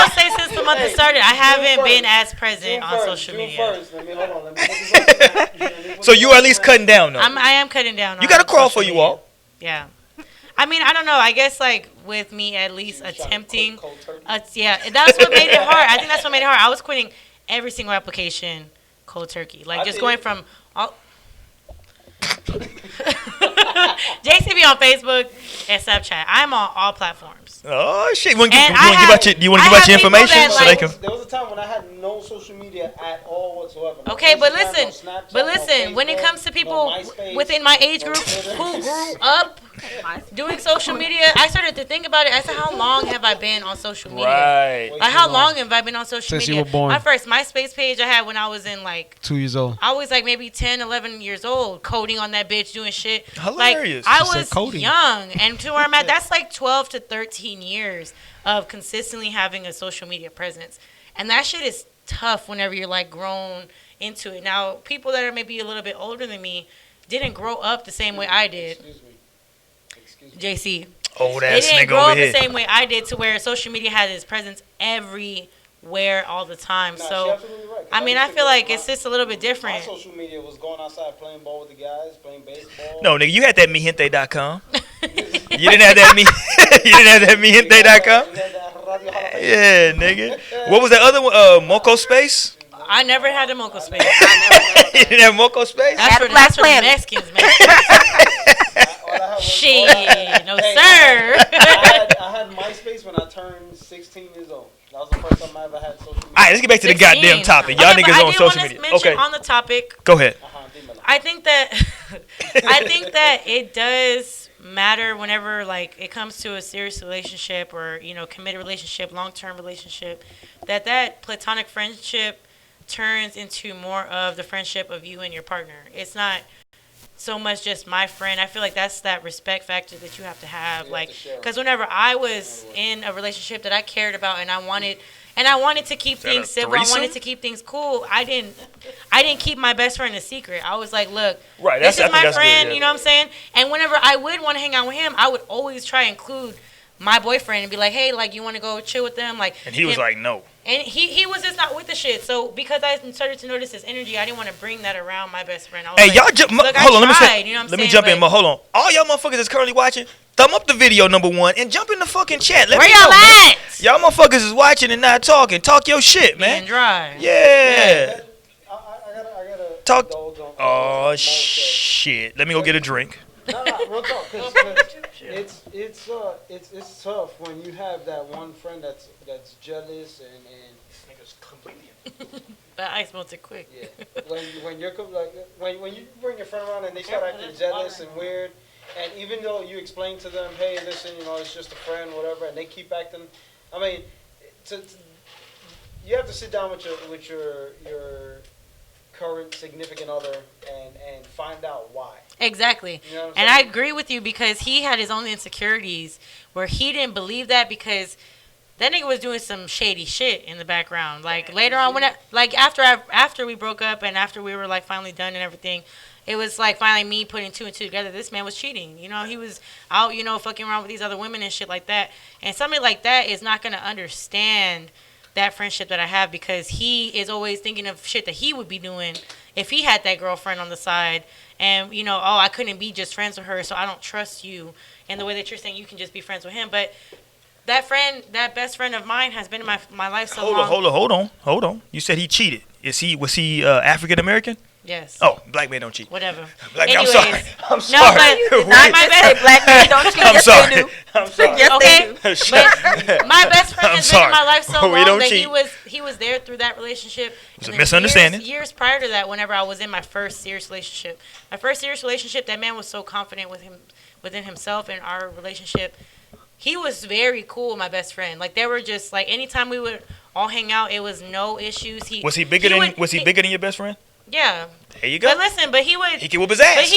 say, since the month has started, I haven't been as present on social media. June 1st. Let me hold on. Let me put this on Snap. So you are at least cutting down though. I am cutting down. You on gotta crawl social for you media. all. Yeah. I mean, I don't know. I guess like with me at least attempting. Yeah, that's what made it hard. I think that's what made it hard. I was quitting every single application cold turkey. Like just going from all. JCB on Facebook and Snapchat. I'm on all platforms. Oh shit! You want to And give I have- out your I have people information that, so like- they can? There was a time when I had no social media at all whatsoever. No Okay, but Instagram, listen, no Snapchat, no when it Facebook, comes to no people MySpace, within my age no group Twitter. who grew up doing social media, I started to think about it. I said, how long have I been on social media? Right. Like, how long have I been on social Since you media? were born. My first MySpace page I had when I was in like, 2 years old. I was like maybe 10, 11 years old, coding on that bitch, doing shit. Hilarious. Like, I She said was coding. young, and to where I'm at, that's like 12 to 13 years of consistently having a social media presence. And that shit is tough whenever you're like grown into it. Now, people that are maybe a little bit older than me didn't grow up the same way I did. Excuse me. JC. Old They ass didn't nigga grow over up the here. same way I did to where social media had its presence everywhere all the time. Nah, she so, absolutely right, 'cause I mean, used I to feel go- like my- it's just a little bit My different. social media was going outside playing ball with the guys, playing baseball. No, nigga, you had that mejente.com. You didn't have that you didn't have that mejente.com. Yeah, nigga. What was that other one? Moco Space. I never had a Moco space. You didn't have Moco Space. That's Had a for, Black that's for Planet. Mexicans, man. Shit, no Hey, sir. I had MySpace when I turned 16 years old. That was the first time I ever had social media. All right, let's get back to the 16. goddamn topic. Y'all Okay, but niggas I on did social wanna media. mention Okay, on the topic, go ahead. Dímelo. I think that it does matter whenever like it comes to a serious relationship or committed relationship, long-term relationship, that platonic friendship turns into more of the friendship of you and your partner. It's not so much just my friend. I feel like that's that respect factor that you have to have. You have Like, to share. because whenever I was in a relationship that I cared about and I wanted to keep that things a civil, I threesome? wanted to keep things cool. I didn't keep my best friend a secret. I was like, look, Right, this I is think my that's good, friend. yeah. You know what I'm saying? And whenever I would want to hang out with him, I would always try to include my boyfriend and be like, hey, like, you want to go chill with them? Like, And he was like, no. and he was just not with the shit. So because I started to notice his energy, I didn't want to bring that around my best friend. I was Hey, like, y'all jump. look, Hold on, I let me tried, say. you know what I'm Let me saying? jump in. But But hold on. All y'all motherfuckers that's currently watching, thumb up the video #1 and jump in the fucking chat. Let where me y'all know, man. at? Y'all motherfuckers is watching and not talking. Talk your shit, Man, man. dry. Yeah. I gotta Talk. Those don't- Oh most say. shit! Let me go get a drink. No, real talk. 'Cause it's tough when you have that one friend that's jealous and But I smelled it quick. yeah. When you're like when you bring your friend around and they start acting jealous and weird, and even though you explain to them, hey, listen, it's just a friend, whatever, and they keep acting. I mean, you have to sit down with your current significant other and find out why. Exactly. You know what I'm And I saying? agree with you because he had his own insecurities where he didn't believe that because that nigga was doing some shady shit in the background. Like later on after we broke up and after we were like finally done and everything, it was like finally me putting two and two together. This man was cheating. He was out, fucking around with these other women and shit like that. And somebody like that is not going to understand that friendship that I have because he is always thinking of shit that he would be doing if he had that girlfriend on the side. And, I couldn't be just friends with her, so I don't trust you. And the way that you're saying you can just be friends with him. But that best friend of mine has been in my life so long. Hold on. You said he cheated. Was he African American? Yes. Oh, black men don't cheat. Whatever. Black Anyways, I'm sorry. No, but not my best. Black men don't cheat. I'm Yes, sorry. they do. I'm sorry. Yes, Okay, they do. but my best friend I'm has been sorry. in my life so We long don't that cheat. he was there through that relationship. was a And then misunderstanding. Years prior to that, whenever I was in my first serious relationship, that man was so confident within himself and our relationship. He was very cool, my best friend. Like they were just like anytime we would all hang out, it was no issues. Was he bigger than your best friend? Yeah. There you go. But listen, He can whoop his ass.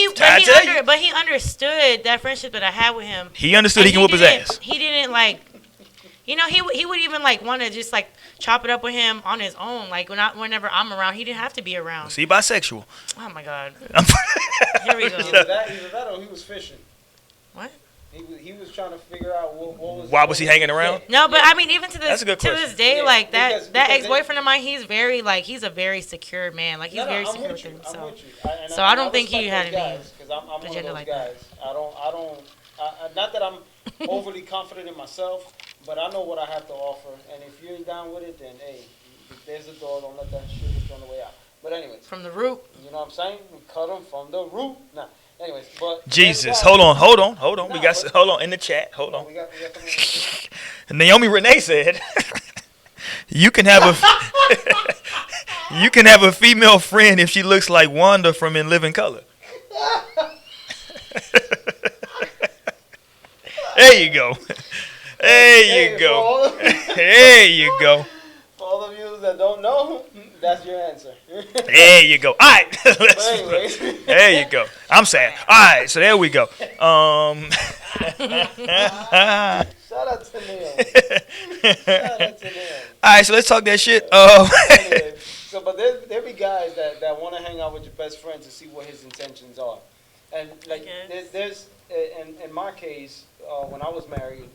But he understood that friendship that I had with him. He understood And he can whoop his ass. He didn't like, he would even like want to just like chop it up with him on his own. Like whenever I'm around, he didn't have to be around. Was he bisexual? Oh my God. I'm Here we go. Either that or he was fishing. What? He was trying to figure out what was. Why was he hanging around? No, but I mean, even to That's this a good to question. this day, Yeah, like because that they- ex-boyfriend of mine, he's a very secure man. Like he's very secure with him. I'm So with you. So I don't think he had any because I'm one of agenda those like guys. Not that I'm overly confident in myself, but I know what I have to offer. And if you ain't down with it, then hey, there's the door. Don't let that shit hit you on the way out. But anyways, from the root. you know what I'm saying? We cut them from the root. Nah. Anyways, but Jesus, there's guys- hold on. We Nah, got but- hold on in the chat. Hold on. We got something. Naomi Renee said, "You can have a female friend if she looks like Wanda from In Living Color." There you go. There you go. There you go. For all of you that don't know, that's your answer. There you go. All right. But anyways. There you go. I'm sad. All right. So there we go. Shout out to Neil. Shout out to Neil. All right. So let's talk that shit. Anyway, but there be guys that want to hang out with your best friend to see what his intentions are, and like Yes. there's in my case when I was married,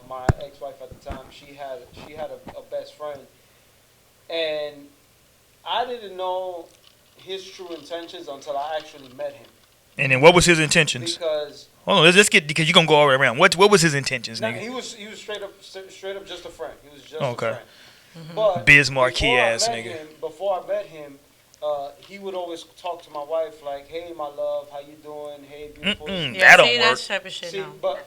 my ex-wife at the time she had a best friend, and I didn't know his true intentions until I actually met him. And then what was his intentions? Because Hold on. Let's get because you're gonna go all the way around. What was his intentions, nah, nigga? he was straight up just a friend. He was just Okay. a friend. But Biz Marquee before I ass met nigga. him- Before I met him, he would always talk to my wife like, "Hey, my love, how you doing? Hey, beautiful." Mm-mm. Yeah, That see, don't work. that type of shit. See, No. but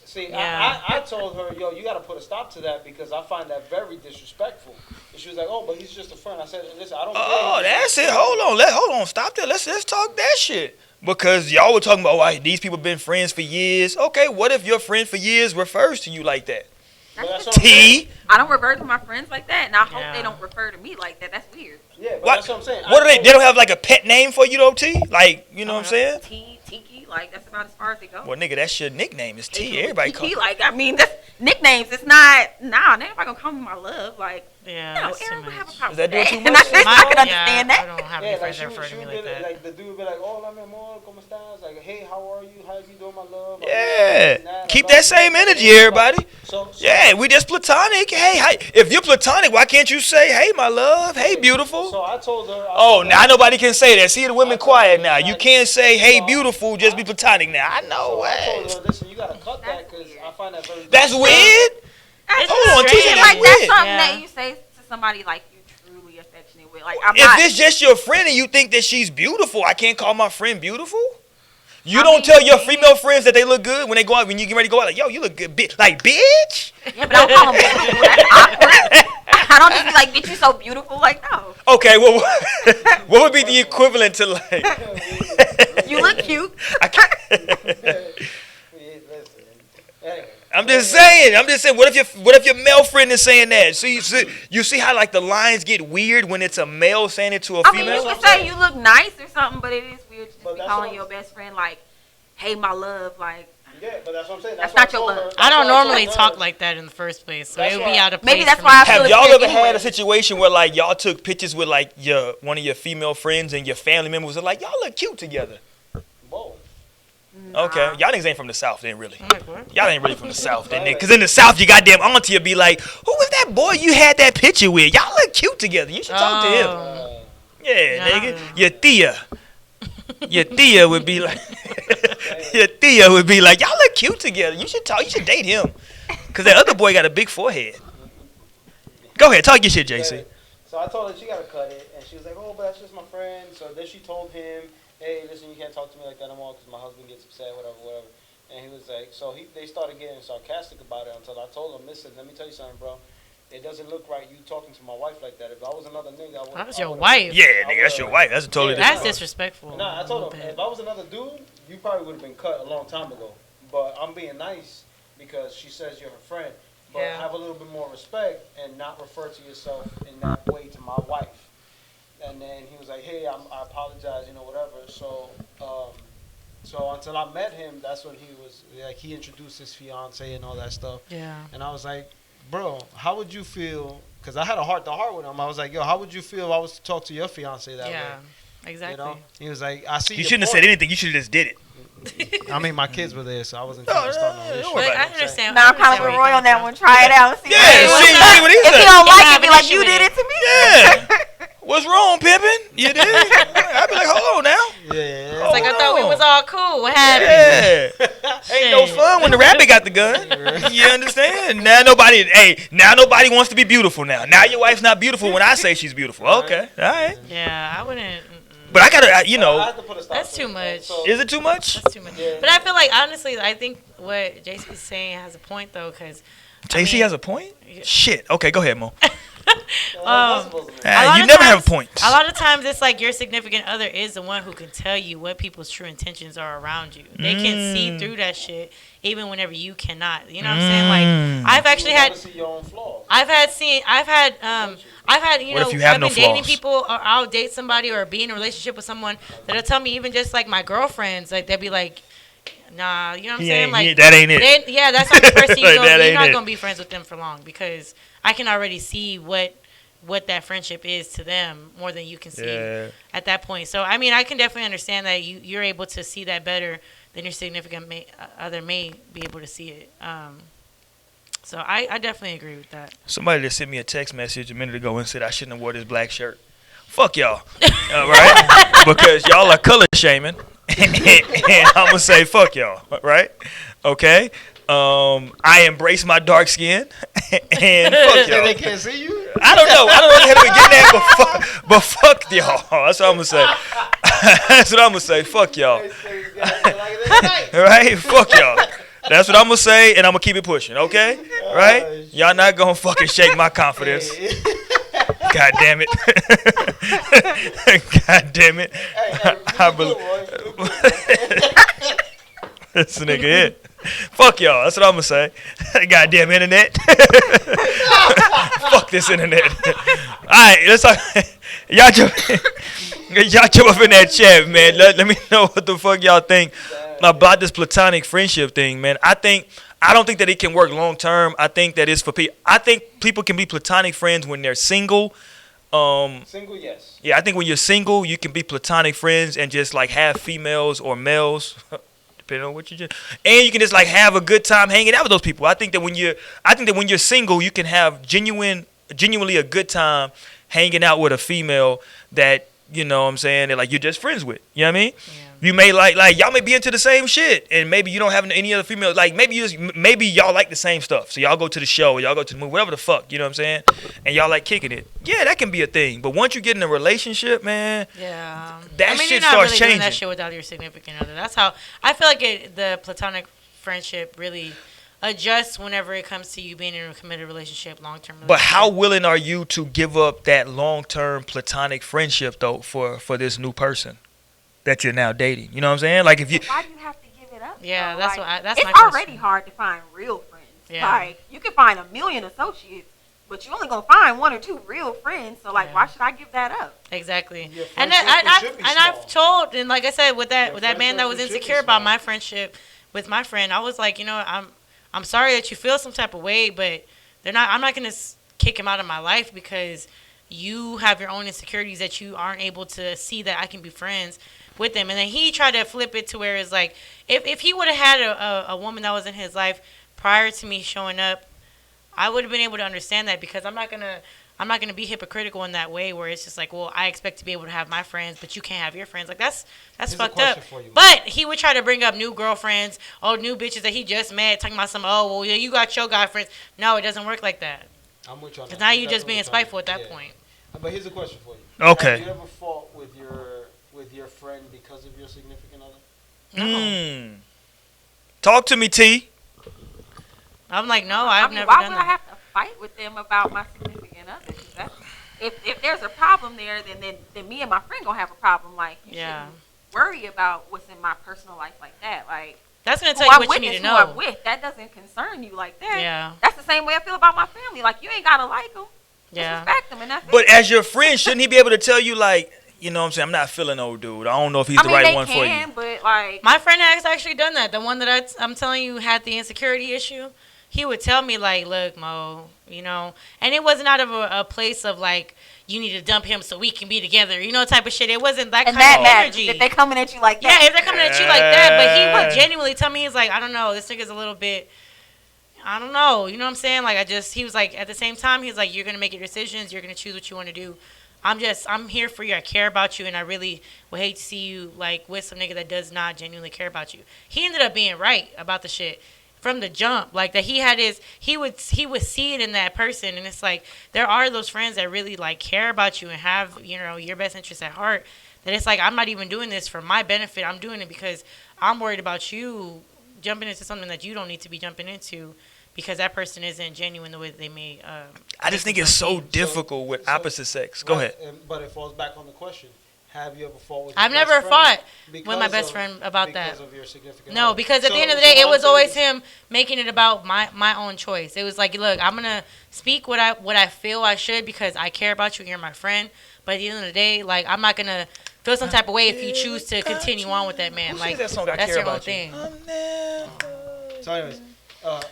see, Yeah. I told her, "Yo, you got to put a stop to that because I find that very disrespectful." And she was like, "Oh, but he's just a friend." I said, "Listen, I don't." Oh, care. that's it. Hold on. Stop there. Let's talk that shit. Because y'all were talking about, these people been friends for years. Okay, what if your friend for years refers to you like that? But that's what I'm saying. T. I don't refer to my friends like that, and I hope Yeah. they don't refer to me like that. That's weird. Yeah, but What? that's what I'm saying. What are they? They don't have like a pet name for you though, T? Like, you know what I'm saying? Tiki, like that's about as far as it goes. Well, nigga, that's your nickname. It's T. Everybody call. Tiki, like I mean, that's nicknames. It's not. Nah, nobody gonna call me my love. Like, Yeah, no, that's too Aaron would have a much. problem Is that with doing too And much? I can understand I that. don't have Yeah, any like friends that refer to me like that. like the dude would be like, "Hola, mi amor, cómo estás?" Like, "Hey, how are you? How you doing, my love?" Yeah. Keep that same energy, everybody. So Yeah, we just platonic. Hey, if you're platonic, why can't you say, "Hey, my love. Hey, beautiful"? So I told her. Oh, now nobody can say that. See, the women quiet now. You can't say, "Hey, beautiful," just be platonic now. I know. So I told Hey. her, "Listen, you gotta cut that because I find that very." That's weird. It's Hold on, strange. Tiki, Like weird. that's something Yeah. that you say to somebody like you truly affectionate affectionate with. Like, I'm If not. it's just your friend and you think that she's beautiful, I can't call my friend beautiful. You I don't mean, tell your you can. female friends that they look good when they go out, when you get ready to go out, like, yo, you look good, bitch. Like, bitch. Yeah, but I don't call them beautiful. That's awkward. I don't just be like, bitch, you so beautiful. Like, no. Okay, well, what would be the equivalent to like? You look cute. I can't. Listen. Anyway. I'm just saying. What if your male friend is saying that? So you see how like the lines get weird when it's a male saying it to a I mean, female. you can say you look nice or something, but it is weird to just But be that's calling what- your best friend like, hey, my love. Like, Yeah, but that's what I'm saying. That's what not I your told love. her. I don't That's what I normally told talk her. like that in the first place, so That's it would be why- out of place. Maybe that's for why I me. feel Have it's y'all weird ever had anyway. a situation where like y'all took pictures with like one of your female friends and your family members were like, y'all look cute together? Whoa. Okay, y'all niggas ain't from the South then, really. I'm like, what? Y'all ain't really from the South then, because in the South, your goddamn auntie will be like, who was that boy you had that picture with? Y'all look cute together. You should talk to him. Oh. Yeah, Nah. nigga. Your Thea would be like, y'all look cute together. You should talk. You should date him, because that other boy got a big forehead. Go ahead, talk your shit, JC. So I told her she gotta cut it, and she was like, "Oh, but that's just my friend." So then she told him, "Hey, listen, you can't talk to me like that anymore because my husband gets upset, whatever." And he was like, they started getting sarcastic about it until I told him, "Listen, let me tell you something, bro. It doesn't look right you talking to my wife like that. If I was another nigga, I would." That's your wife. Yeah, nigga, that's your wife. That's a totally That's different. disrespectful. Nah, I a told little him, bit. if I was another dude, you probably would have been cut a long time ago. But I'm being nice because she says you're her friend. But Yeah. have a little bit more respect and not refer to yourself in that way to my wife. And then he was like, "Hey, I apologize, whatever." So until I met him, that's when he was like, he introduced his fiance and all that stuff. Yeah. And I was like, "Bro, how would you feel?" Because I had a heart to heart with him. I was like, "Yo, how would you feel if I was to talk to your fiance that way?" Yeah. Exactly. He was like, "I see." You your shouldn't have point." said anything. You should have just did it. I mean, my kids were there, so I wasn't No, trying to start no, no don't issue. worry But about I understand. Nah, I'm kind of where with you're Roy on coming that from. one. Try it out. See Yeah, what see happens. what he If said. you don't like Yeah, it, be have like, an you issue did with it to me. Yeah. What's wrong, Pippin? You did? I'd be like, hold on now. Yeah. It's like I Hold thought we on. was all cool. What happened? Yeah. Ain't no Shit. fun when the rabbit got the gun. You understand? Now nobody wants to be beautiful now. Now your wife's not beautiful when I say she's beautiful. Okay. All right. Yeah, I wouldn't. But I gotta, I had to put a stop That's to too it. much. So, is it too much? That's too much. Yeah. But I feel like honestly, I think what JC's saying has a point though, because JC has a point? Yeah. Shit. Okay, go ahead, Mo. lot You of never have times- points. a lot of times it's like your significant other is the one who can tell you what people's true intentions are around you. They can see through that shit even whenever you cannot. You know what I'm saying? Like I've actually had see your own flaws. I've had What if you have I've no been dating flaws? people, or I'll date somebody or be in a relationship with someone that'll tell me, even just like my girlfriends, like they'll be like, nah, you know what I'm saying? Like that ain't it. that's not the person Like, that you're ain't not it. gonna be friends with them for long, because I can already see what that friendship is to them more than you can see Yeah. at that point. So I mean, I can definitely understand that you're able to see that better than your significant other may be able to see it. So I definitely agree with that. Somebody just sent me a text message a minute ago and said I shouldn't have wore this black shirt. Fuck y'all. Right? Because y'all are color shaming. And I'm going to say fuck y'all. Right? Okay? I embrace my dark skin. And fuck y'all. They can't see you. I don't know how to get that, but fuck y'all. That's what I'm going to say. That's what I'm going to say. Fuck y'all. Right? Fuck y'all. That's what I'm going to say, and I'm going to keep it pushing, okay? Right? Y'all not going to fucking shake my confidence. God damn it. God damn it. I believe. This nigga it. Fuck y'all. That's what I'm going to say. Goddamn internet. Fuck this internet. All right, let's talk. Y'all jump up in that chat, man. Let me know what the fuck y'all think about this platonic friendship thing, man. I don't think that it can work long term. I think that it's for people. I think people can be platonic friends when they're single. Single, yes. Yeah, I think when you're single, you can be platonic friends and just like have females or males, depending on what you do, and you can just like have a good time hanging out with those people. I think that when you're single, you can have genuinely a good time hanging out with a female that, you know what I'm saying, that like you're just friends with. You know what I mean? Yeah. You may like y'all may be into the same shit, and maybe you don't have any other female. Like maybe y'all like the same stuff, so y'all go to the show, or y'all go to the movie, whatever the fuck, you know what I'm saying? And y'all like kicking it. Yeah, that can be a thing. But once you get in a relationship, man, Yeah. that I mean, shit you're not starts really changing. doing that shit without your significant other. That's how I feel like the platonic friendship really adjusts whenever it comes to you being in a committed relationship, long-term relationship. But how willing are you to give up that long-term platonic friendship though for this new person that you're now dating? You know what I'm saying? Like if you, Why do you have to give it up? Yeah, though? that's Like, that's my it's already question. hard to find real friends. Yeah. Like you can find a million associates, but you only gonna find one or two real friends. So like, Yeah. why should I give that up? Exactly. Your And friendship then should be I've small. told, and like I said, with that man that friendship was should be insecure about small. my friendship with my friend, I was like, I'm sorry that you feel some type of way, but I'm not gonna kick him out of my life because you have your own insecurities that you aren't able to see that I can be friends with him. And then he tried to flip it to where it's like, if he would have had a woman that was in his life prior to me showing up, I would have been able to understand that, because I'm not gonna be hypocritical in that way where it's just like, well, I expect to be able to have my friends, but you can't have your friends. Like that's Here's a fucked up. question for you. But he would try to bring up new girlfriends, new bitches that he just met, talking about well, yeah, you got your guy friends. No, it doesn't work like that. I'm with you on that. Because now I'm you just definitely being with you on spiteful at that Yeah. point. But here's a question for you. Okay. Have you ever fought with your friend because of your significant other? No. Talk to me, T. I'm like, no, I I've mean, never why done would I that. have to fight with them about my significant other? 'Cause if there's a problem there, then me and my friend gonna have a problem. Like, you Yeah. shouldn't worry about what's in my personal life like that. Like, That's gonna who tell you I'm what with you need is to who I'm know. with. That doesn't concern you like that. Yeah. That's the same way I feel about my family. Like, you ain't gotta like them. Yeah. Respect them, and that's But it. as your friend, shouldn't he be able to tell you like, you know what I'm saying? I'm not feeling old dude. I don't know if he's I the mean, right they one for can, you. but like, My friend has actually done that. The one that I'm telling you had the insecurity issue. He would tell me like, look, Mo, and it wasn't out of a place of like, you need to dump him so we can be together, type of shit. It wasn't that and kind that of matters. energy. If they coming at you like Yeah, that, if they're coming at you like that, but he would genuinely tell me, he's like, I don't know, this nigga's a little bit, I don't know, you know what I'm saying? Like, he was like, at the same time, he's like, you're going to make your decisions, you're going to choose what you want to do. I'm here for you, I care about you, and I really would hate to see you, like, with some nigga that does not genuinely care about you. He ended up being right about the shit from the jump, like, that he would see it in that person, and it's like, there are those friends that really, like, care about you and have, your best interests at heart, that it's like, I'm not even doing this for my benefit, I'm doing it because I'm worried about you jumping into something that you don't need to be jumping into because that person isn't genuine the way that they may. I just think it's so difficult with opposite sex. Go ahead. But it falls back on the question. Have you ever fought with I've your best never friend fought with my because best of- friend about that. Because of your significant No, other? because at the So- end of the so day, it what was I'm always saying him making it about my own choice. It was like, look, I'm gonna speak what I feel I should because I care about you and you're my friend. But at the end of the day, like, I'm not gonna feel some type of way if you choose to continue on with that man. Who Like, sings that song, I that's Care your own About You? thing. So anyways,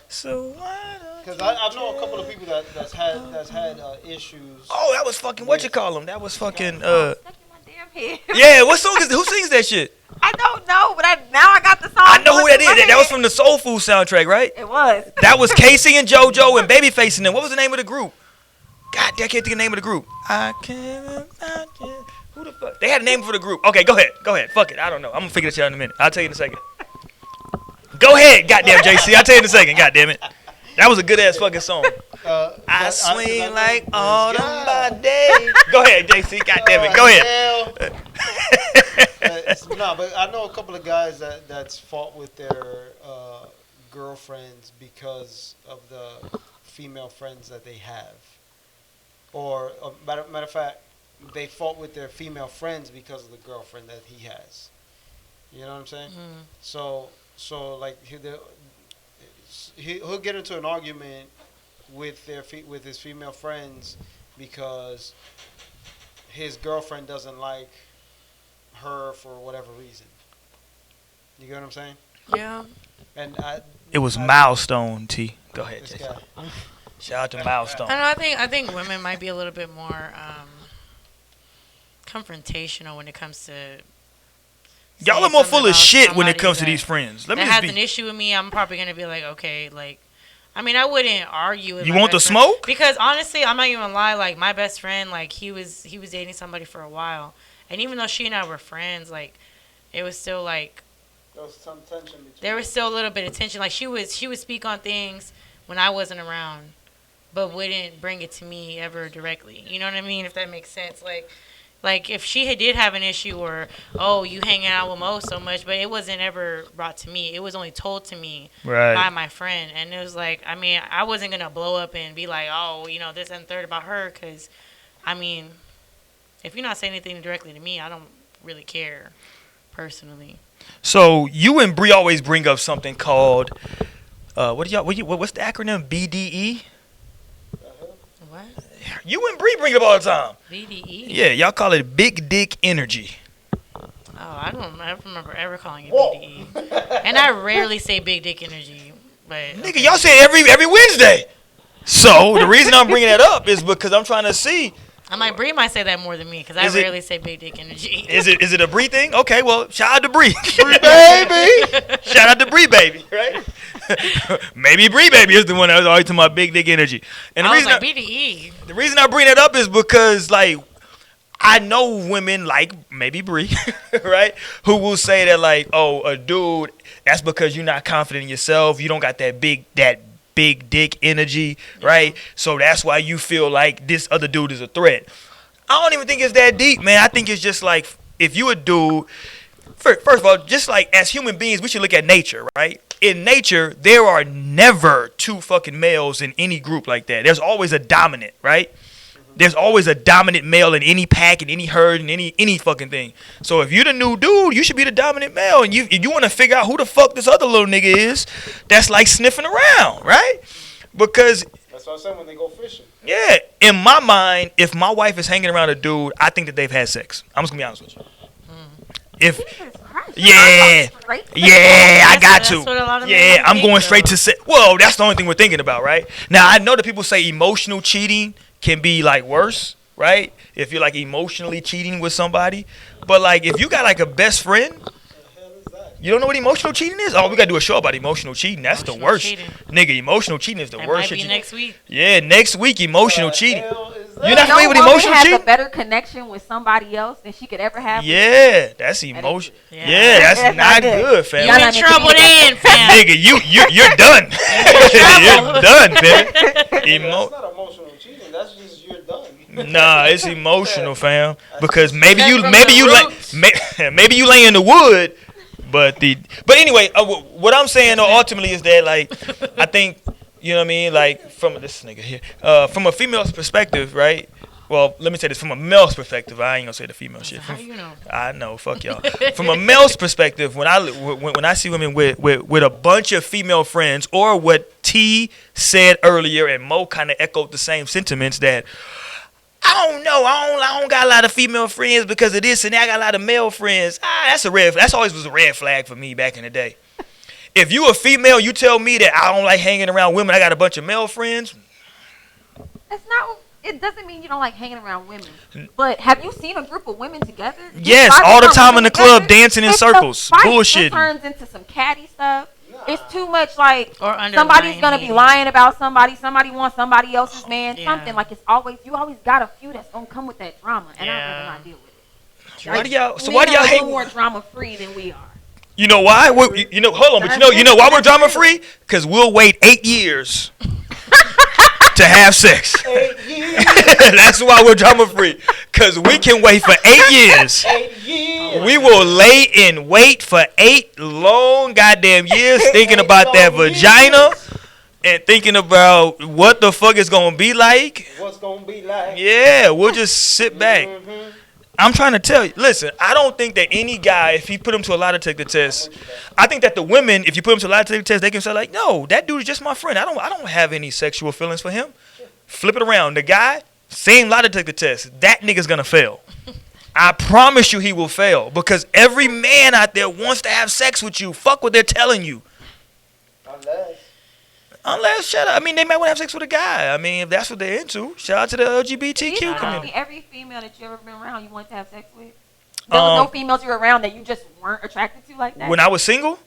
So why don't because you I know a couple of people that's had issues. Oh, that was fucking what you call him? That was fucking stuck in my damn head. yeah. What song is who sings that shit? I don't know, but now I got the song. I know who going that through is. my That was head. from the Soul Food soundtrack, right? It was. That was Casey and JoJo and Babyface and them. What was the name of the group? God, I can't think of the name of the group. I can't imagine. Who the fuck? They had a name for the group. Okay, go ahead. Fuck it. I don't know. I'm gonna figure this out in a minute. I'll tell you in a second. Go ahead, goddamn JC. I'll tell you in a second. Goddamn it. That was a good ass fucking song. I swing like autumn by day. Go ahead, JC. Goddamn it. Go ahead. No, but I know a couple of guys that's fought with their girlfriends because of the female friends that they have. Or matter of fact, they fought with their female friends because of the girlfriend that he has. You know what I'm saying? So like he'll get into an argument with his female friends because his girlfriend doesn't like her for whatever reason. You get what I'm saying? Yeah. And It was Milestone, T. Go ahead, this JC. guy. Shout out to Milestone. I don't know. I think women might be a little bit more confrontational when it comes to. Y'all saying are more something full of about shit when it somebody comes to that- these friends. Let me that just has an issue with me. I'm probably gonna be like, okay, like, I mean, I wouldn't argue with You my want the best friend. smoke? Because honestly, I'm not even gonna lie. Like, my best friend, like, he was dating somebody for a while, and even though she and I were friends, like, it was still like There was some tension between. there was still a little bit of tension. Like she would speak on things when I wasn't around, but wouldn't bring it to me ever directly. You know what I mean? If that makes sense. Like if she did have an issue or, oh, you hanging out with Mo so much, but it wasn't ever brought to me. It was only told to me by my friend. And it was like, I mean, I wasn't going to blow up and be like, oh, you know, this and third about her. Because, I mean, if you're not saying anything directly to me, I don't really care personally. So you and Bree always bring up something called, what's the acronym? BDE? What? You and Bree bring it up all the time. BDE? Yeah, y'all call it big dick energy. Oh, I don't remember ever calling it BDE. And I rarely say big dick energy. But Nigga, y'all say it every Wednesday. So the reason I'm bringing that up is because I'm trying to see. I'm like, Bree might say that more than me because I rarely say big dick energy. Is it a Bree thing? Okay, well, shout out to Bree. Bree baby. Shout out to Bree baby, right? Maybe Bree baby is the one that was always talking about big dick energy. And I was like, BDE. The reason I bring that up is because, like, I know women like maybe Bree, right, who will say that, like, oh, a dude, that's because you're not confident in yourself. You don't got that big dick energy, right? So that's why you feel like this other dude is a threat. I don't even think it's that deep, man. I think it's just like, if you a dude, first of all, just like as human beings, we should look at nature, right? In nature, there are never two fucking males in any group like that. There's always a dominant, right? There's always a dominant male in any pack, in any herd, in any fucking thing. So if you're the new dude, you should be the dominant male. And you want to figure out who the fuck this other little nigga is that's like sniffing around, right? Because That's what I'm saying when they go fishing. yeah, in my mind, if my wife is hanging around a dude, I think that they've had sex. I'm just gonna be honest with you. If Jesus Christ. yeah, I got That's what a lot to. of Yeah, men I'm think, going straight though. to sex. Well, that's the only thing we're thinking about, right? Now I know that people say emotional cheating can be like worse, right? If you're like emotionally cheating with somebody, but like if you got like a best friend. You don't know what emotional cheating is? Oh, we gotta do a show about emotional cheating. That's the Emotional worst. cheating. Nigga, emotional cheating is the That worst might shit. be next week. Yeah, next week, emotional cheating. Hell is that? You're not familiar with woman emotional has cheating? a better connection with somebody else than she could ever have. Yeah, that's emotion. Yeah. Yeah, that's That's not not good. good, fam. You in trouble then, fam. Nigga, you're done. You're done, baby. That's Emo- not emotional cheating. That's just you're done. Nah, it's emotional, fam. Because maybe That's you from maybe the you lay roots. maybe you lay in the wood, but anyway, what I'm saying though ultimately is that like I think you know what I mean like from this nigga here from a female's perspective, right? Well, let me say this from a male's perspective. I ain't gonna say the female shit. How you know? I know, fuck y'all. From a male's perspective, when I see women with a bunch of female friends, or what T said earlier, and Mo kind of echoed the same sentiments that I don't know, I don't got a lot of female friends because of this, and I got a lot of male friends. That's always was a red flag for me back in the day. If you a female, you tell me that I don't like hanging around women, I got a bunch of male friends. That's not. It doesn't mean you don't like hanging around women. But have you seen a group of women together? Yes, Just all the five time in women the club together? dancing in It's circles, a fight. bullshitting. It turns into some catty stuff. It's too much like Or underlying somebody's gonna be hating. lying about somebody. Somebody wants somebody else's man. Yeah. Something like you always got a few that's gonna come with that drama, and I'd Yeah. rather not deal with it. Why do y'all? So Men why do y'all are a hate? little more drama free than we are. You know why? You know, hold on, but you know why we're drama free? Because we'll wait 8 years to have sex. 8 years. That's why we're drama free. Because we can wait for 8 years. 8 years. We will lay in wait for 8 long goddamn years thinking 8 about that long vagina years. and thinking about what the fuck it's going to be like. What's gonna be like? Yeah, we'll just sit back. Mhm. I'm trying to tell you. Listen, I don't think that any guy, if he put him to a lie detector test, I think that the women, if you put him to a lie detector test, they can say like, no, that dude is just my friend. I don't have any sexual feelings for him. Flip it around. The guy, same lie detector test. That nigga's gonna fail. I promise you, he will fail because every man out there wants to have sex with you. Fuck what they're telling you. Unless, shut up. I mean, they might want to have sex with a guy. I mean, if that's what they're into. Shout out to the LGBTQ You know, community. every female that you ever been around, you wanted to have sex with. There was no females you were around that you just weren't attracted to like that. When I was single,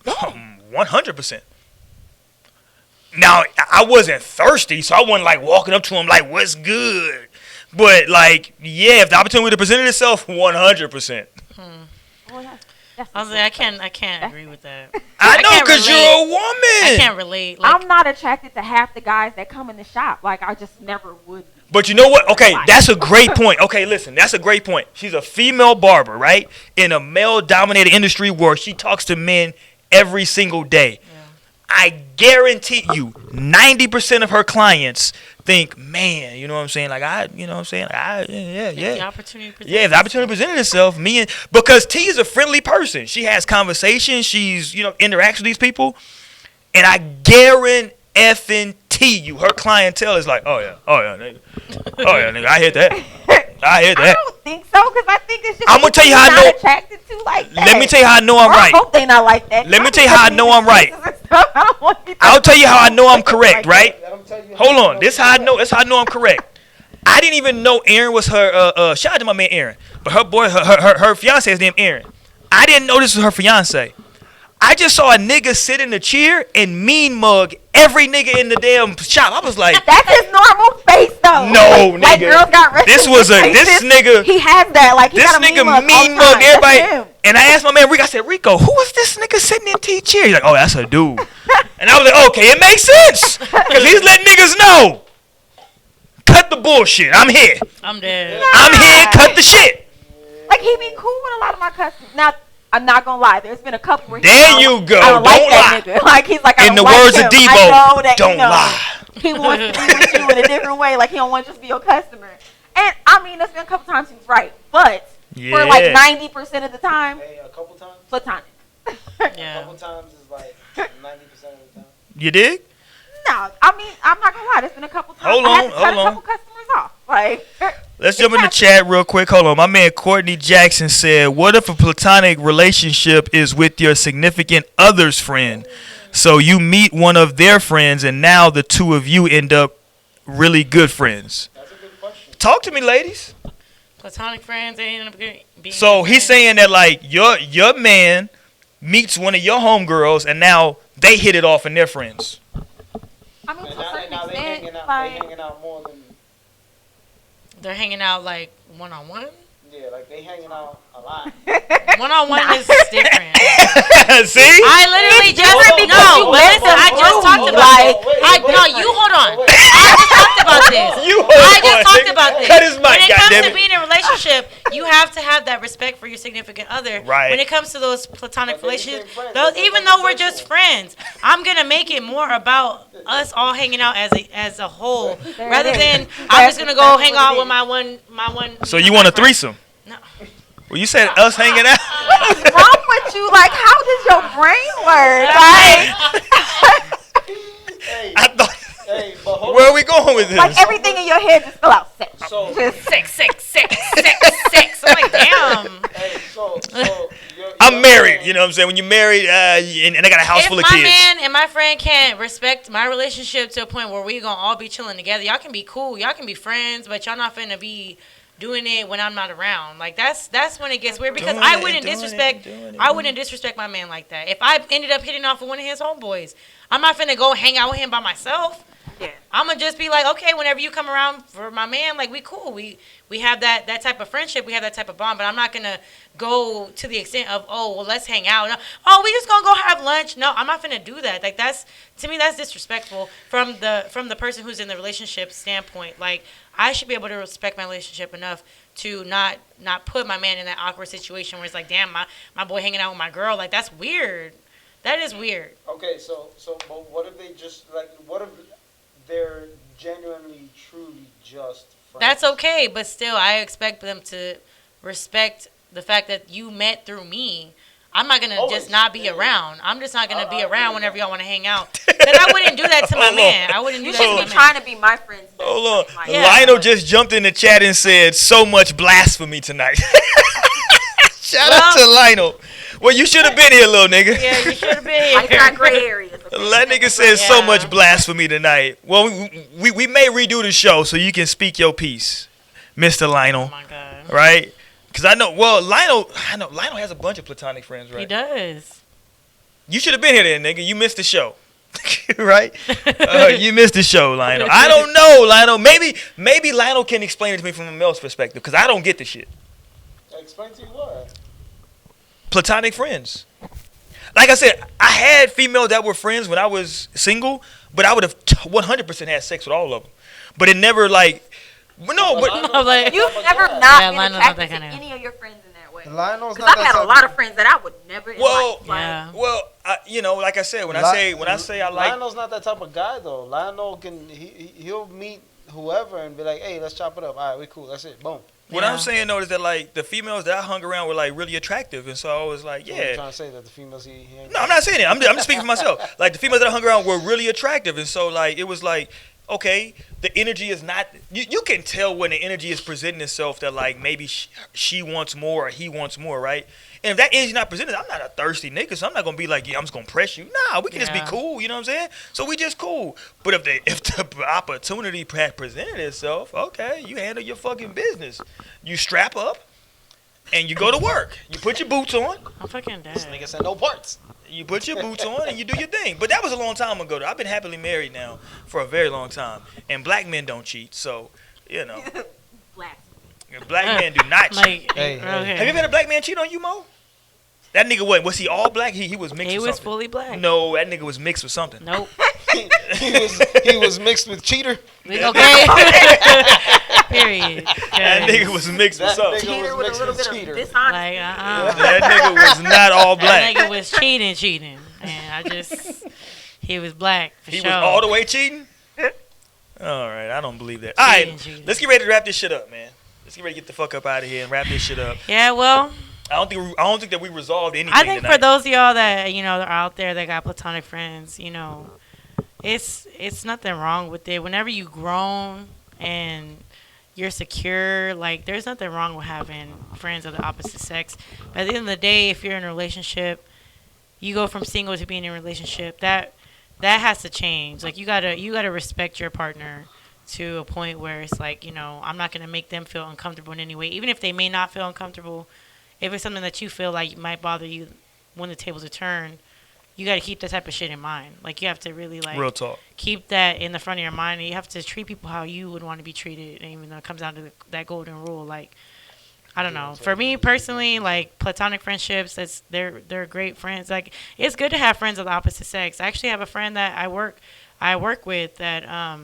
100%. Now, I wasn't thirsty, so I wasn't like walking up to him like, what's good? But like, yeah, if the opportunity presented itself, 100%. Well, That's I was like, I can't agree with that. I know, can't because you're relate. a woman. I can't relate. Like, I'm not attracted to half the guys that come in the shop. Like, I just never would be. But you know what? Okay, that's a great point. Okay, listen, that's a great point. She's a female barber, right? In a male-dominated industry where she talks to men every single day. I guarantee you, 90% of her clients think, man, you know what I'm saying? Like, you know what I'm saying? Like, yeah. the opportunity presented. Yeah, if the opportunity presented itself, because T is a friendly person. She has conversations. She's, interacts with these people. And I guarantee you, her clientele is like, oh yeah, nigga. Oh yeah, nigga, I hear that. I don't think so, because I think it's just I'm gonna tell you how I not know. attracted to like that. Let me tell you how I know I'm Or right. I hope they not like that. Let me tell you how I know I'm right. I'll tell you how I know I'm correct, right? Let 'em tell you how Hold you on. know This you're how I right. know. That's how I know I'm correct. I didn't even know Aaron was her. Shout out to my man Aaron, but her fiance is named Aaron. I didn't know this was her fiance. I just saw a nigga sit in a chair and mean mug every nigga in the damn shop. I was like, That's his normal face, though. No, like, nigga. girls got This nigga. He has that. Like, he This got a nigga mean mean mug all mug the time. That's everybody. him. And I asked my man Rico. I said, Rico, who is this nigga sitting in T chair? He's like, oh, that's a dude. And I was like, okay, it makes sense, because he's letting niggas know. Cut the bullshit. I'm here. I'm dead. I'm here. Cut the shit. Like, he be cool with a lot of my customers. Now, I'm not gonna lie. There's been a couple where There you go. I don't like Don't that lie. nigga. Like, he's like, I In don't the like words him. of Debo, I know that, don't lie. He wants to be with you in a different way. Like, he don't want to just be your customer. And I mean, there's been a couple times he was right, but for like 90% of the time, Hey, a couple times. platonic. A Yeah. couple times is like 90% of the time. You dig? No, I mean, I'm not gonna lie. There's been a couple times Hold I had on, to cut hold a on. couple customers off. Like, Let's jump in the chat real quick. Hold on. My man Courtney Jackson said, what if a platonic relationship is with your significant other's friend? So you meet one of their friends and now the two of you end up really good friends. That's a good question. Talk to me, ladies. Platonic friends, they end up being. So good he's friends. saying that like your man meets one of your homegirls and now they hit it off and they're friends. I mean, And to a certain now they extent, hanging out. like, They hanging out more than. They're hanging out like one-on-one. Yeah, like they hanging out a lot. One-on-one is different. See? I literally just because no, you but met listen, them I just through, talked about like, this. You hold on. I just talked about this. I just talked about this. Cut his mic, When it comes goddammit. to being in a relationship, you have to have that respect for your significant other. Right. When it comes to those platonic But they became relationships, friends. those, That's even like though we're just sexual. friends, I'm gonna make it more about us all hanging out as a whole, There rather it is. than I'm just gonna go That's hang what out it with is. my one. So you want a threesome? No. Well, you said us hanging out. what is wrong with you? Like, how does your brain work? Like, Hey, I thought. hey, but hold Where on. are we going with this? like everything in your head just fell out sex. So, Just Sex. I'm like, damn. hey, so I'm married. You know what I'm saying? When you're married and I got a house If full of my kids. man and my friend can't respect my relationship to a point where we gonna all be chilling together, y'all can be cool, y'all can be friends, but y'all not finna be doing it when I'm not around. Like that's when it gets weird because Doing I it, wouldn't doing it, disrespect doing it, I wouldn't disrespect my man like that. If I ended up hitting off with one of his homeboys, I'm not finna go hang out with him by myself. yeah. I'm gonna just be like, okay, whenever you come around for my man, like we cool. We have that type of friendship. We have that type of bond. But I'm not gonna go to the extent of, oh, well, let's hang out. No, oh, we just gonna go have lunch. No, I'm not gonna do that. Like that's to me, that's disrespectful from the person who's in the relationship standpoint. Like I should be able to respect my relationship enough to not put my man in that awkward situation where it's like, damn, my boy hanging out with my girl. Like that's weird. That is weird. okay, so but what if they just like what if they're genuinely, truly just friends? That's okay, but still, I expect them to respect the fact that you met through me. I'm not gonna Always. just not be Yeah. around. I'm just not gonna be I agree around with whenever that. y'all want to hang out. Because I wouldn't do that to my Hold on. man. I wouldn't do You that to shouldn't my be man. trying to be my friend's best Hold on. friend. Like, Yeah. Lionel just jumped in the chat and said, so much blasphemy tonight. Shout out to Lionel. Well, you should have been here, little nigga. Yeah, you should have been Like, it's not here. gray areas. Okay? That nigga says so Yeah. much blasphemy tonight. Well, we may redo the show so you can speak your piece, Mr. Oh Lionel, my god, right? Because I know Lionel has a bunch of platonic friends, right? he does. You should have been here then, nigga. You missed the show. Right? You missed the show, Lionel. I don't know, Lionel. Maybe Lionel can explain it to me from a male's perspective because I don't get the shit. Explain to you what? Platonic friends. Like I said, I had females that were friends when I was single, but I would have 100% had sex with all of them. But it never like, no, but No, like, You've never Yeah, not been Lionel's not attracted that to kinda- any of your friends in that way. Lionel's Because not I've that had a type lot of friends that I would never invite. Well, Like, yeah. well, you know, like I said, when I say I like, Lionel's not that type of guy though. Lionel can he'll meet whoever and be like, hey, let's chop it up. All right, we cool. That's it. Boom. what Yeah. I'm saying though is that like the females that I hung around were like really attractive, and so I was like, So what you yeah. trying to say that the females he ain't. No, I'm not saying it. I'm just speaking for myself. Like the females that I hung around were really attractive, and so like it was like, okay, the energy is not. You can tell when the energy is presenting itself that like maybe she wants more or he wants more, right? And if that energy not presented, I'm not a thirsty nigga, so I'm not gonna be like, yeah, I'm just gonna press you. Nah, we can just be Yeah. cool. You know what I'm saying? So we just cool. But if the opportunity had presented itself, okay, you handle your fucking business. You strap up, and you go to work. You put your boots on. I'm fucking dead. This nigga said no parts. You put your boots on and you do your thing. But that was a long time ago. Though. I've been happily married now for a very long time. And black men don't cheat. So, you know, black. black men do not cheat. Like, Hey, okay. Have you ever had a black man cheat on you, Mo? That nigga what? Was he all black? He was mixed He with was something. fully black. No, that nigga was mixed with something. Nope. he was mixed with cheater. Okay. Period. That nigga was mixed with That something. nigga Cheater was with a mixed little with bit cheater. of dishonesty. Like, That nigga was not all That black. nigga was cheating. And he was black for He sure. was all the way cheating? All right, I don't believe that. All right, Cheating. let's get ready to wrap this shit up, man. Let's get ready to get the fuck up out of here and wrap this shit up. Yeah, well, I don't think that we resolved anything I think tonight. for those of y'all that are out there that got platonic friends, it's nothing wrong with it. Whenever you grown and you're secure, like there's nothing wrong with having friends of the opposite sex. But at the end of the day, if you're in a relationship, you go from single to being in a relationship. That has to change. Like you gotta respect your partner to a point where it's like, I'm not gonna make them feel uncomfortable in any way, even if they may not feel uncomfortable. If it's something that you feel like might bother you when the tables are turned, you got to keep that type of shit in mind. Like, you have to really, Real talk. keep that in the front of your mind. And you have to treat people how you would want to be treated. And even though it comes down to that golden rule, like, I don't know. For me personally, like, platonic friendships, they're great friends. Like, it's good to have friends of the opposite sex. I actually have a friend that I work with that,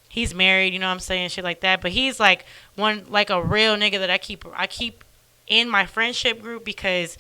he's married, you know what I'm saying, shit like that. But he's, like, a real nigga that I keep in my friendship group because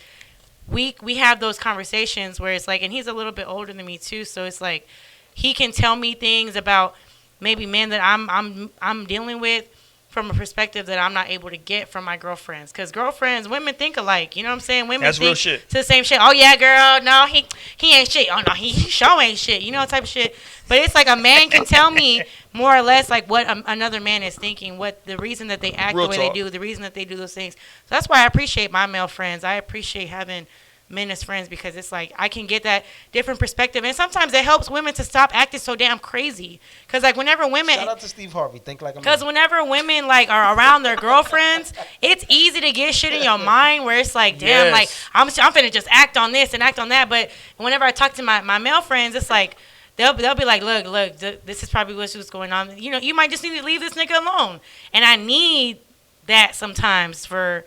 we have those conversations where it's like, and he's a little bit older than me too, so it's like he can tell me things about maybe men that I'm dealing with from a perspective that I'm not able to get from my girlfriends. Because girlfriends, women think alike. You know what I'm saying? Women That's think real shit. to the same shit. Oh, yeah, girl. No, he ain't shit. Oh, no, he sure ain't shit. You know, type of shit. But it's like a man can tell me more or less like what another man is thinking, what the reason that they act Real the way they talk. do, the reason that they do those things. So that's why I appreciate my male friends. I appreciate having men as friends because it's like I can get that different perspective, and sometimes it helps women to stop acting so damn crazy. Because like whenever women, Shout out to Steve Harvey. Think like a man. because whenever women like are around their girlfriends, it's easy to get shit in your mind where it's like, damn, Yes. like I'm finna just act on this and act on that. But whenever I talk to my male friends, it's like they'll be like, look, this is probably what's going on. You might just need to leave this nigga alone. And I need that sometimes for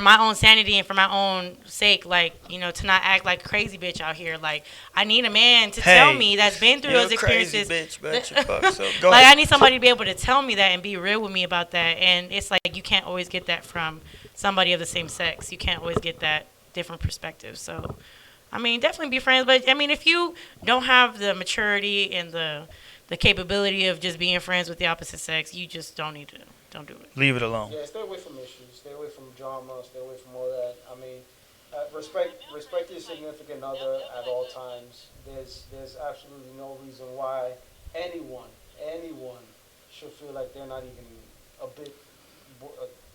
my own sanity and for my own sake, like, to not act like a crazy bitch out here. Like, I need a man to tell me that's been through You're those a crazy experiences. bitch, but you fuck, so go Like, ahead. I need somebody to be able to tell me that and be real with me about that. And it's like you can't always get that from somebody of the same sex. You can't always get that different perspective. So, I mean, definitely be friends. But, I mean, if you don't have the maturity and the capability of just being friends with the opposite sex, you just don't do it. Leave it alone. Yeah, stay away from issues. Stay away from drama. Stay away from all that. I mean, respect your significant other at all times. There's absolutely no reason why anyone should feel like they're not even a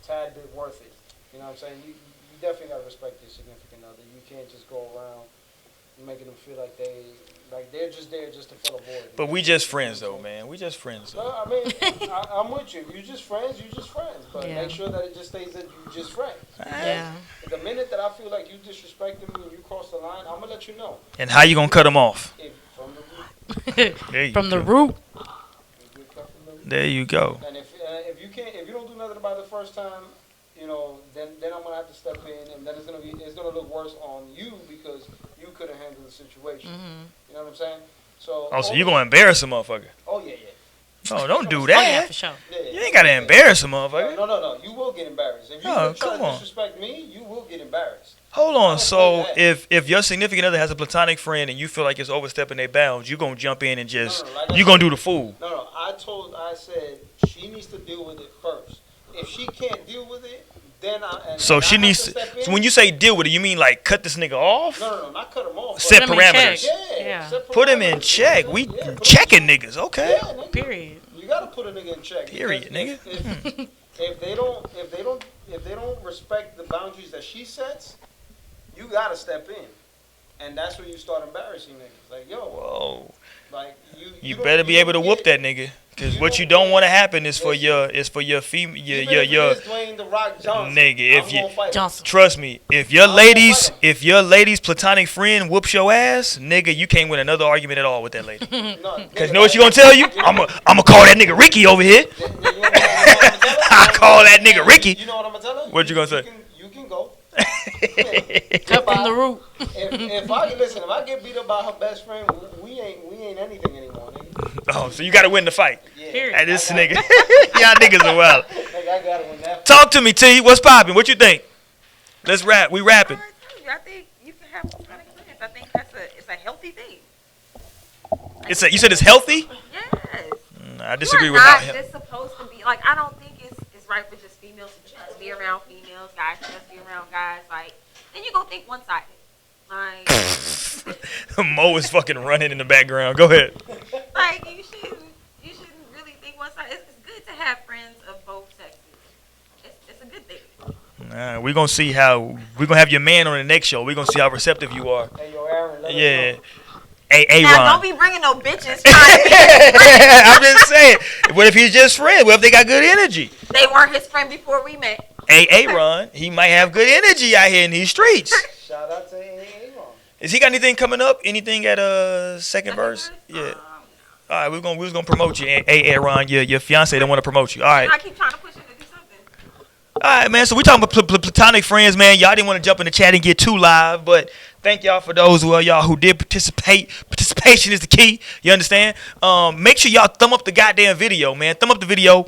tad bit worth it. You know what I'm saying? You definitely gotta respect your significant other. You can't just go around making them feel like they're just there just to fill a void. But we just friends, though, man. We just friends, though. No, I mean, I'm with you. If you're just friends, you're just friends. But Yeah. make sure that it just stays that you're just friends. Yeah. The minute that I feel like you disrespecting me and you cross the line, I'm gonna let you know. And how you gonna cut them off? If from the root, There you From the go. root. you get cut from the root. There you go. And if you don't do nothing about it the first time, then I'm gonna have to step in, and then it's gonna look worse on you because you couldn't handle the situation. You know what I'm saying? So. Oh, so you gonna embarrass a motherfucker? Oh yeah. Oh, don't do Oh yeah, that. for sure. You ain't gotta embarrass a motherfucker. No. You will get embarrassed. If you try to disrespect me, you will get embarrassed. Hold on. So if your significant other has a platonic friend and you feel like it's overstepping their bounds, you gonna jump in and just you gonna do the fool. No. I said she needs to deal with it first. If she can't deal with it, then so she needs to. So when you say deal with it, you mean like cut this nigga off? No, not cut him off. Set Put him in parameters. check. Yeah. Put him in check. We checking niggas. Okay. Yeah, nigga. Period. You gotta put a nigga in check. Period, nigga. If they don't respect the boundaries that she sets, you gotta step in, and that's when you start embarrassing niggas. Like, yo, Whoa. like You better be able to whoop that nigga. Cause what you don't want to happen is for your female your Dwayne the Rock Johnson, nigga. If you Johnson. trust me, if your lady's platonic friend whoops your ass, nigga, you can't win another argument at all with that lady. Cause you know what she gonna tell you? I'ma call that nigga Ricky over here. I call that nigga Ricky. You know what I'm gonna tell her? What you gonna say? You can go. Cut from the root. If I get beat up by her best friend, we ain't anything anymore, nigga. Oh, so you gotta win the fight. Yeah. Period. Hey, this nigga, y'all niggas are wild. Like, I gotta win that. Talk to me, T. What's poppin'? What you think? Let's rap. We rapping. I think you can have platonic friends. I think it's a healthy thing. You said it's healthy? Yes. I disagree You're with not that. just supposed to be like. I don't think it's right for just females to just be around females, guys to just be around guys. Like, then you gonna think one sided. Like, Mo is fucking running in the background. Go ahead. like you shouldn't really think one sided. It's good to have friends of both sexes. It's a good thing. We're gonna see how we're gonna have your man on the next show. We're gonna see how receptive you are. Hey, yo, Aaron, let us Yeah. know. Hey, Now Ron. don't be bringing no bitches. Trying to I'm just saying. What if he's just friends? What if they got good energy? they weren't his friend before we met. Hey, Ron. He might have good energy out here in these streets. Shout out to Aaron. Is he got anything coming up? Anything at second verse? Yeah. All right, we was gonna promote you. Hey, Ron, your fiance don't want to promote you. All right. I keep trying to push him to do something. All right, man. So we talking about platonic friends, man. Y'all didn't want to jump in the chat and get too live, but thank y'all for those who did participate. Participation is the key. You understand? Make sure y'all thumb up the goddamn video, man. Thumb up the video.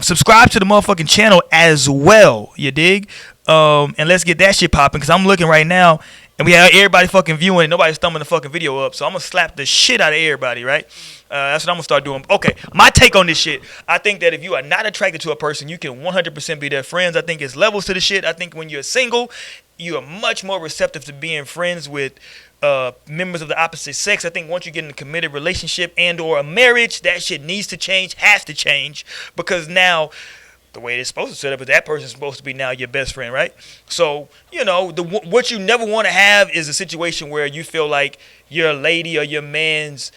Subscribe to the motherfucking channel as well. You dig? And let's get that shit popping. Cause I'm looking right now, and we have everybody fucking viewing it. Nobody's thumbing the fucking video up. So I'm gonna slap the shit out of everybody, right? That's what I'm gonna start doing. Okay, my take on this shit. I think that if you are not attracted to a person, you can 100% be their friends. I think it's levels to the shit. I think when you're single, you are much more receptive to being friends with members of the opposite sex. I think once you get in a committed relationship and or a marriage, that shit needs to change, has to change, because now the way it's supposed to set up is that person's supposed to be now your best friend, right? So, you know, what you never want to have is a situation where you feel like your lady or your man's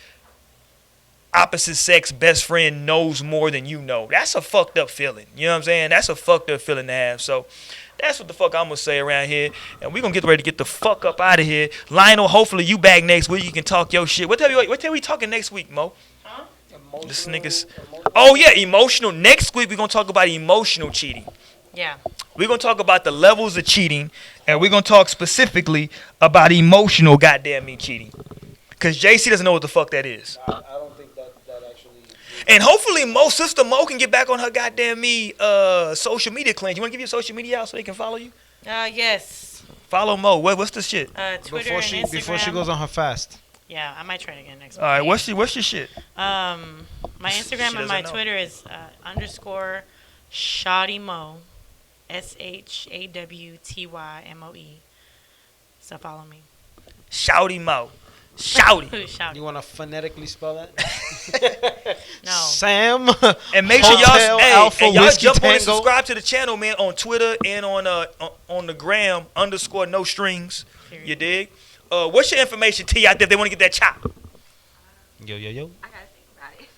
opposite sex best friend knows more than you know. That's a fucked up feeling. You know what I'm saying? That's a fucked up feeling to have. So that's what the fuck I'm gonna say around here. And we're gonna get ready to get the fuck up out of here. Lionel, hopefully you back next week. You can talk your shit. What tell we talking next week, Mo? This niggas. Oh yeah, emotional. Next week we're gonna talk about emotional cheating. Yeah. We're gonna talk about the levels of cheating, and we're gonna talk specifically about emotional goddamn me cheating. Cause JC doesn't know what the fuck that is. I don't think that actually. And hopefully Sister Mo can get back on her goddamn me social media cleanse. You wanna give your social media out so they can follow you? Yes. Follow Mo. What's the shit? Twitter and Instagram. Before she goes on her fast. Yeah, I might try it again next week. All right, what's your shit? My Instagram She and my doesn't know. Twitter is _ ShawtyMo, ShawtyMoe. So follow me. Shouty Mo. Shouty. Shawty. You want to phonetically spell that? No. Sam. And make sure Hotel Alpha y'all Whiskey jump on and Tango. subscribe to the channel, man, on Twitter and on the gram _ no strings. Period. You dig? What's your information, T, out there if they want to get that chop? Yo. I gotta think about it.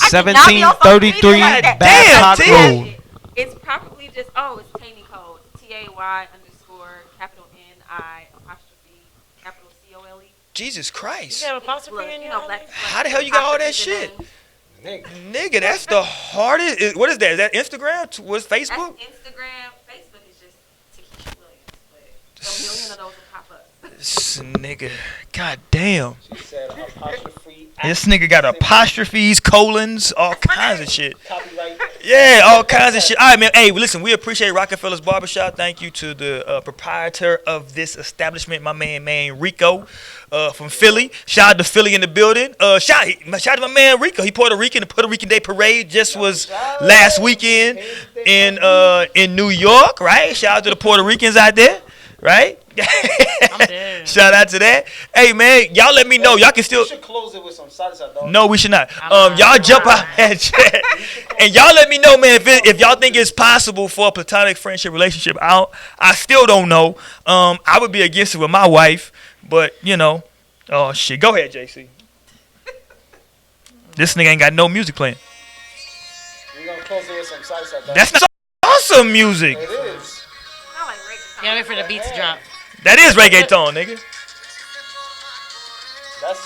I cannot be on social media 1733 like that. Damn, Babcock T. Road. It's probably just it's Taney code. TAY _COLE. Jesus Christ. You have a apostrophe in your Black. How the hell you got all that shit? Nigga, that's the hardest. What is that? Is that Instagram? What's That's Facebook? Instagram. This nigga, god damn. She said apostrophe. This nigga got apostrophes, colons, all kinds of shit. Copyright. Yeah, all kinds of shit. All right, man. Hey, listen, we appreciate Rockefeller's Barbershop. Thank you to the proprietor of this establishment, my man Rico from Philly. Shout out to Philly in the building. Shout out to my man Rico. He Puerto Rican. The Puerto Rican Day Parade just was last weekend in New York, right? Shout out to the Puerto Ricans out there, right? I'm dead. Shout out to that. Hey man, y'all let me know. Y'all can still. We should close it with some salsa, dog. No, we should not. I'm Y'all not. jump out and chat, and y'all let me know, man. If y'all think it's possible for a platonic friendship relationship, I still don't know. I would be against it with my wife, but you know, oh shit. Go ahead, JC. This nigga ain't got no music playing. We're gonna close it with some salsa, dog. That's not awesome music. It is. Sound like reggaeton. Yeah, wait for the beat to drop. That is reggaeton, nigga. That's